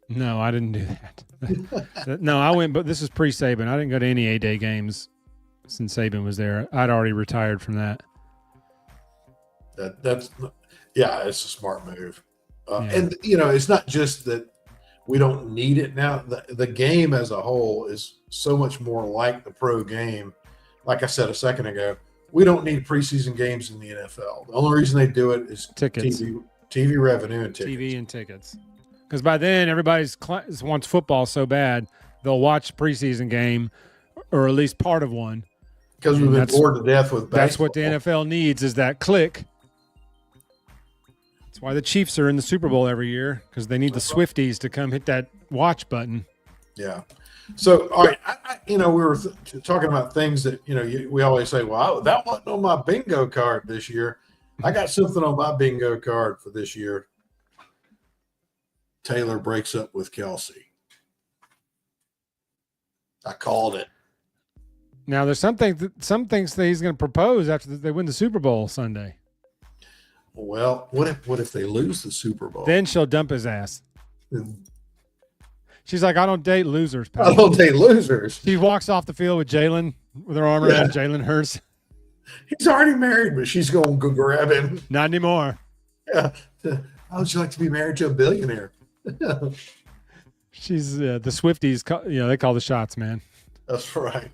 No, I didn't do that. No, I went, but this is pre-Saban. I didn't go to any A-Day games since Saban was there. I'd already retired from that. It's a smart move. And, it's not just that we don't need it now. The game as a whole is so much more like the pro game. Like I said a second ago, we don't need preseason games in the NFL. The only reason they do it is tickets. TV revenue and tickets. TV and tickets. Because by then, everybody wants football so bad, they'll watch preseason game or at least part of one. Because we've been bored to death with basketball. That's what the NFL needs, is that click. That's why the Chiefs are in the Super Bowl every year, because they need the Swifties to come hit that watch button. Yeah. So, all right, we were talking about things that, we always say, well, that wasn't on my bingo card this year. I got something on my bingo card for this year. Taylor breaks up with Kelsey. I called it. Now, there's some things that he's going to propose after they win the Super Bowl Sunday. Well, what if they lose the Super Bowl? Then she'll dump his ass. She's like, I don't date losers, pal. I don't date losers. She walks off the field with Jalen, with her arm around Jalen Hurts. He's already married, but she's going to go grab him. Not anymore. Yeah. How would you like to be married to a billionaire? She's the Swifties. They call the shots, man. That's right.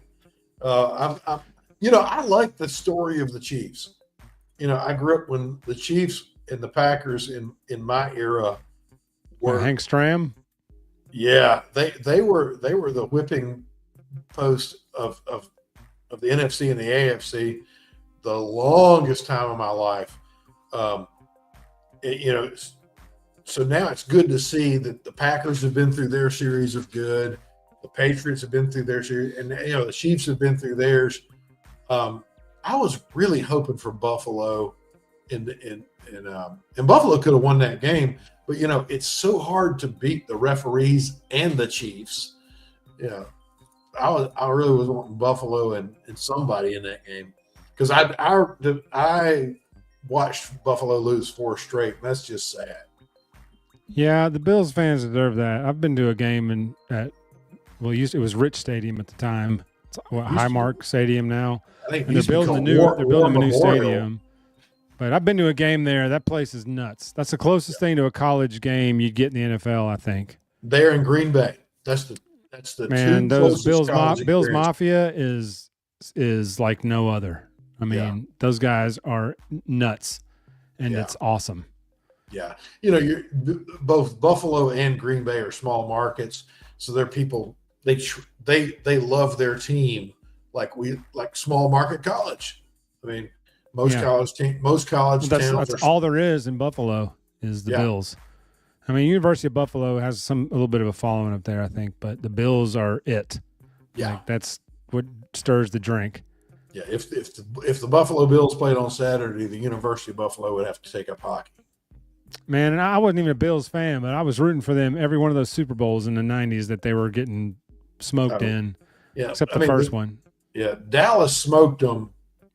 I like the story of the Chiefs. I grew up when the Chiefs and the Packers in my era were Hank Stram. Yeah, they were the whipping post of the NFC and the AFC the longest time of my life. So now it's good to see that the Packers have been through their series of good. The Patriots have been through their series, and the Chiefs have been through theirs. I was really hoping for Buffalo, and Buffalo could have won that game. But it's so hard to beat the referees and the Chiefs. I really was wanting Buffalo and somebody in that game, because I watched Buffalo lose 4 straight. And that's just sad. Yeah, the Bills fans deserve that. I've been to a game it was Rich Stadium at the time. It's Highmark Stadium now. I think they're building a new stadium. But I've been to a game there. That place is nuts. That's the closest thing to a college game you'd get in the NFL, I think. They're in Green Bay. That's the man. Those Bills Mafia is like no other. I mean, those guys are nuts, and it's awesome. Yeah, both Buffalo and Green Bay are small markets, so they're people. They love their team like small market college. I mean, most college towns. That's all there is in Buffalo is the Bills. I mean, University of Buffalo has a little bit of a following up there, I think, but the Bills are it. Yeah. Like, that's what stirs the drink. Yeah, if the Buffalo Bills played on Saturday, the University of Buffalo would have to take up hockey. Man, and I wasn't even a Bills fan, but I was rooting for them every one of those Super Bowls in the 90s that they were getting smoked in, except the first one. Yeah, Dallas smoked them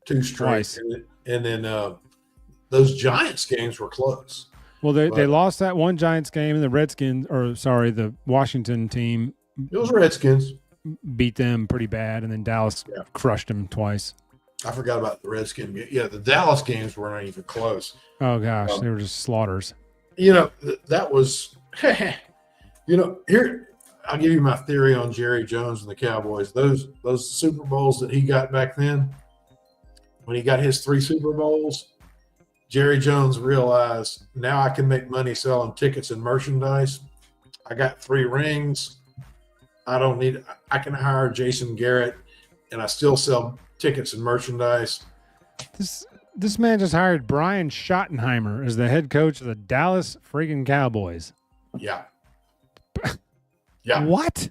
2 straight. Twice. And then those Giants games were close. Well, they lost that one Giants game, and the Washington team. It was Redskins. Beat them pretty bad, and then Dallas crushed them twice. I forgot about the Redskins. Yeah, the Dallas games weren't even close. Oh, gosh, they were just slaughters. That was – here I'll give you my theory on Jerry Jones and the Cowboys. Those Super Bowls that he got back then, when he got his 3 Super Bowls, Jerry Jones realized, now I can make money selling tickets and merchandise. I got 3 rings. I can hire Jason Garrett, and I still sell tickets and merchandise. This man just hired Brian Schottenheimer as the head coach of the Dallas freaking Cowboys. Yeah. Yeah. What?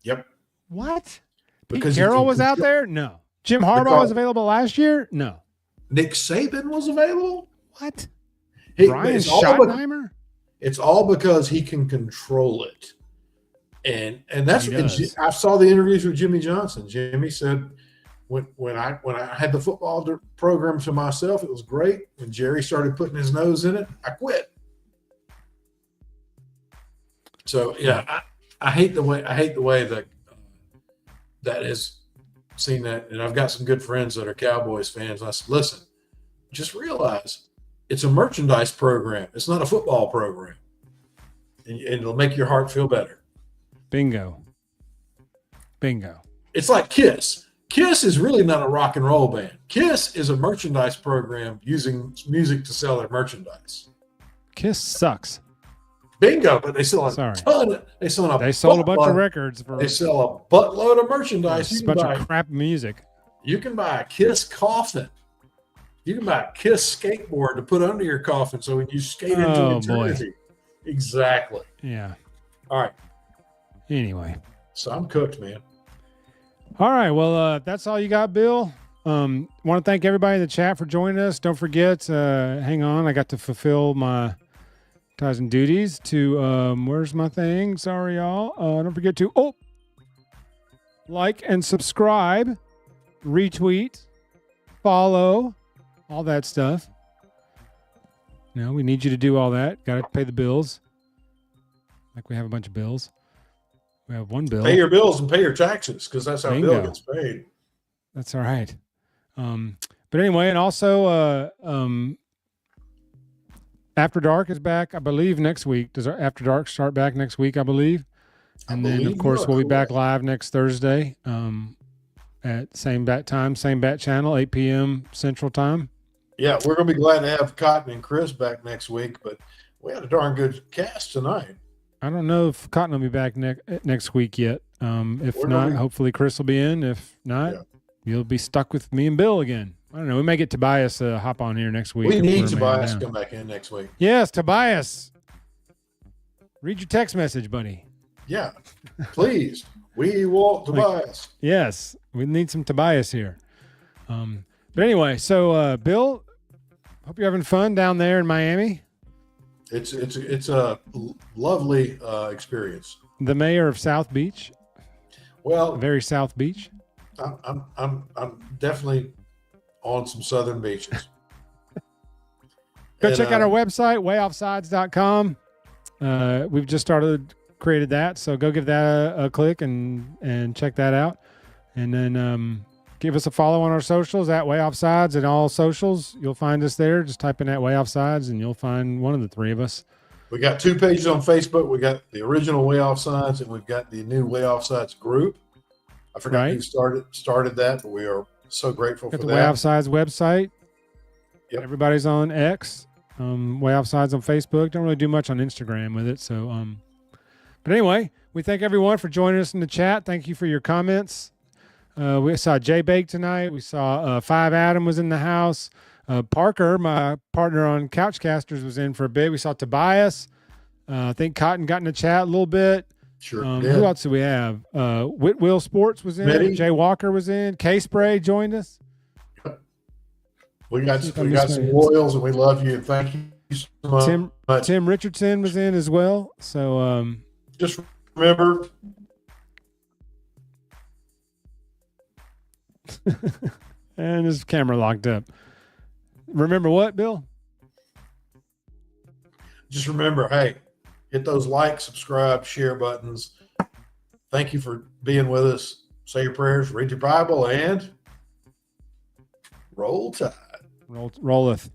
Yep. What? Because Pete Carroll was out there? No. Jim Harbaugh was available last year? No. Nick Saban was available? What? Brian Schottenheimer? It's all because he can control it. And that's what I saw the interviews with Jimmy Johnson. Jimmy said, when I had the football program to myself, it was great. When Jerry started putting his nose in it, I quit. So yeah, I hate the way that is seen that, and I've got some good friends that are Cowboys fans. I said, listen, just realize it's a merchandise program. It's not a football program, and it'll make your heart feel better. Bingo. It's like Kiss. Kiss is really not a rock and roll band. Kiss is a merchandise program using music to sell their merchandise. Kiss sucks. Bingo, but they sell a ton. They sold a bunch of records. They sell a buttload of merchandise. A bunch of crap music. You can buy a Kiss coffin. You can buy a Kiss skateboard to put under your coffin so when you skate into eternity. Boy. Exactly. Yeah. All right. Anyway. So I'm cooked, man. All right. Well, that's all you got, Bill. Want to thank everybody in the chat for joining us. Don't forget, hang on. I got to fulfill my ties and duties to, where's my thing? Sorry, y'all. Don't forget to, like and subscribe, retweet, follow, all that stuff. We need you to do all that. Got to pay the bills. Like we have a bunch of bills. We have one bill. Pay your bills and pay your taxes because that's how Bill gets paid. That's all right. But anyway, and also After Dark is back, I believe, next week. Does our After Dark start back next week, I believe? And then, of course, we'll be back live next Thursday at same bat time, same bat channel, 8 p.m. Central Time. Yeah, we're going to be glad to have Cotton and Chris back next week, but we had a darn good cast tonight. I don't know if Cotton will be back next week yet. If not, hopefully Chris will be in. If not, you'll be stuck with me and Bill again. I don't know. We may get Tobias hop on here next week. We need Tobias to come back in next week. Yes, Tobias. Read your text message, buddy. Yeah, please. We want Tobias. Yes, we need some Tobias here. But anyway, so Bill, hope you're having fun down there in Miami. It's a lovely experience. The mayor of South Beach. Well, very South Beach. I'm definitely on some southern beaches. Go check out our website, waayoffsides.com. We've just created that, so go give that a click and check that out. And then give us a follow on our socials at Waaaay Offsides and all socials. You'll find us there. Just type in at Waaaay Offsides and you'll find one of the 3 of us. We got 2 pages on Facebook. We got the original Waaaay Offsides and we've got the new Waaaay Offsides group. I forgot who started that, but we are so grateful for that. The Waaaay Offsides website. Yep. Everybody's on X. Waaaay Offsides on Facebook. Don't really do much on Instagram with it. So, but anyway, we thank everyone for joining us in the chat. Thank you for your comments. We saw Jay Bake tonight. We saw 5 Adam was in the house. Parker, my partner on Couchcasters, was in for a bit. We saw Tobias. I think Cotton got in the chat a little bit. Sure. Who else do we have? Whitwill Sports was in. Mitty. Jay Walker was in. K-Spray joined us. We got some loyals, and we love you. Thank you so much. Tim Richardson was in as well. So just remember. And his camera locked up. Remember what, Bill? Just remember, hey, hit those like, subscribe, share buttons. Thank you for being with us. Say your prayers, read your Bible, and roll tide. Rolleth.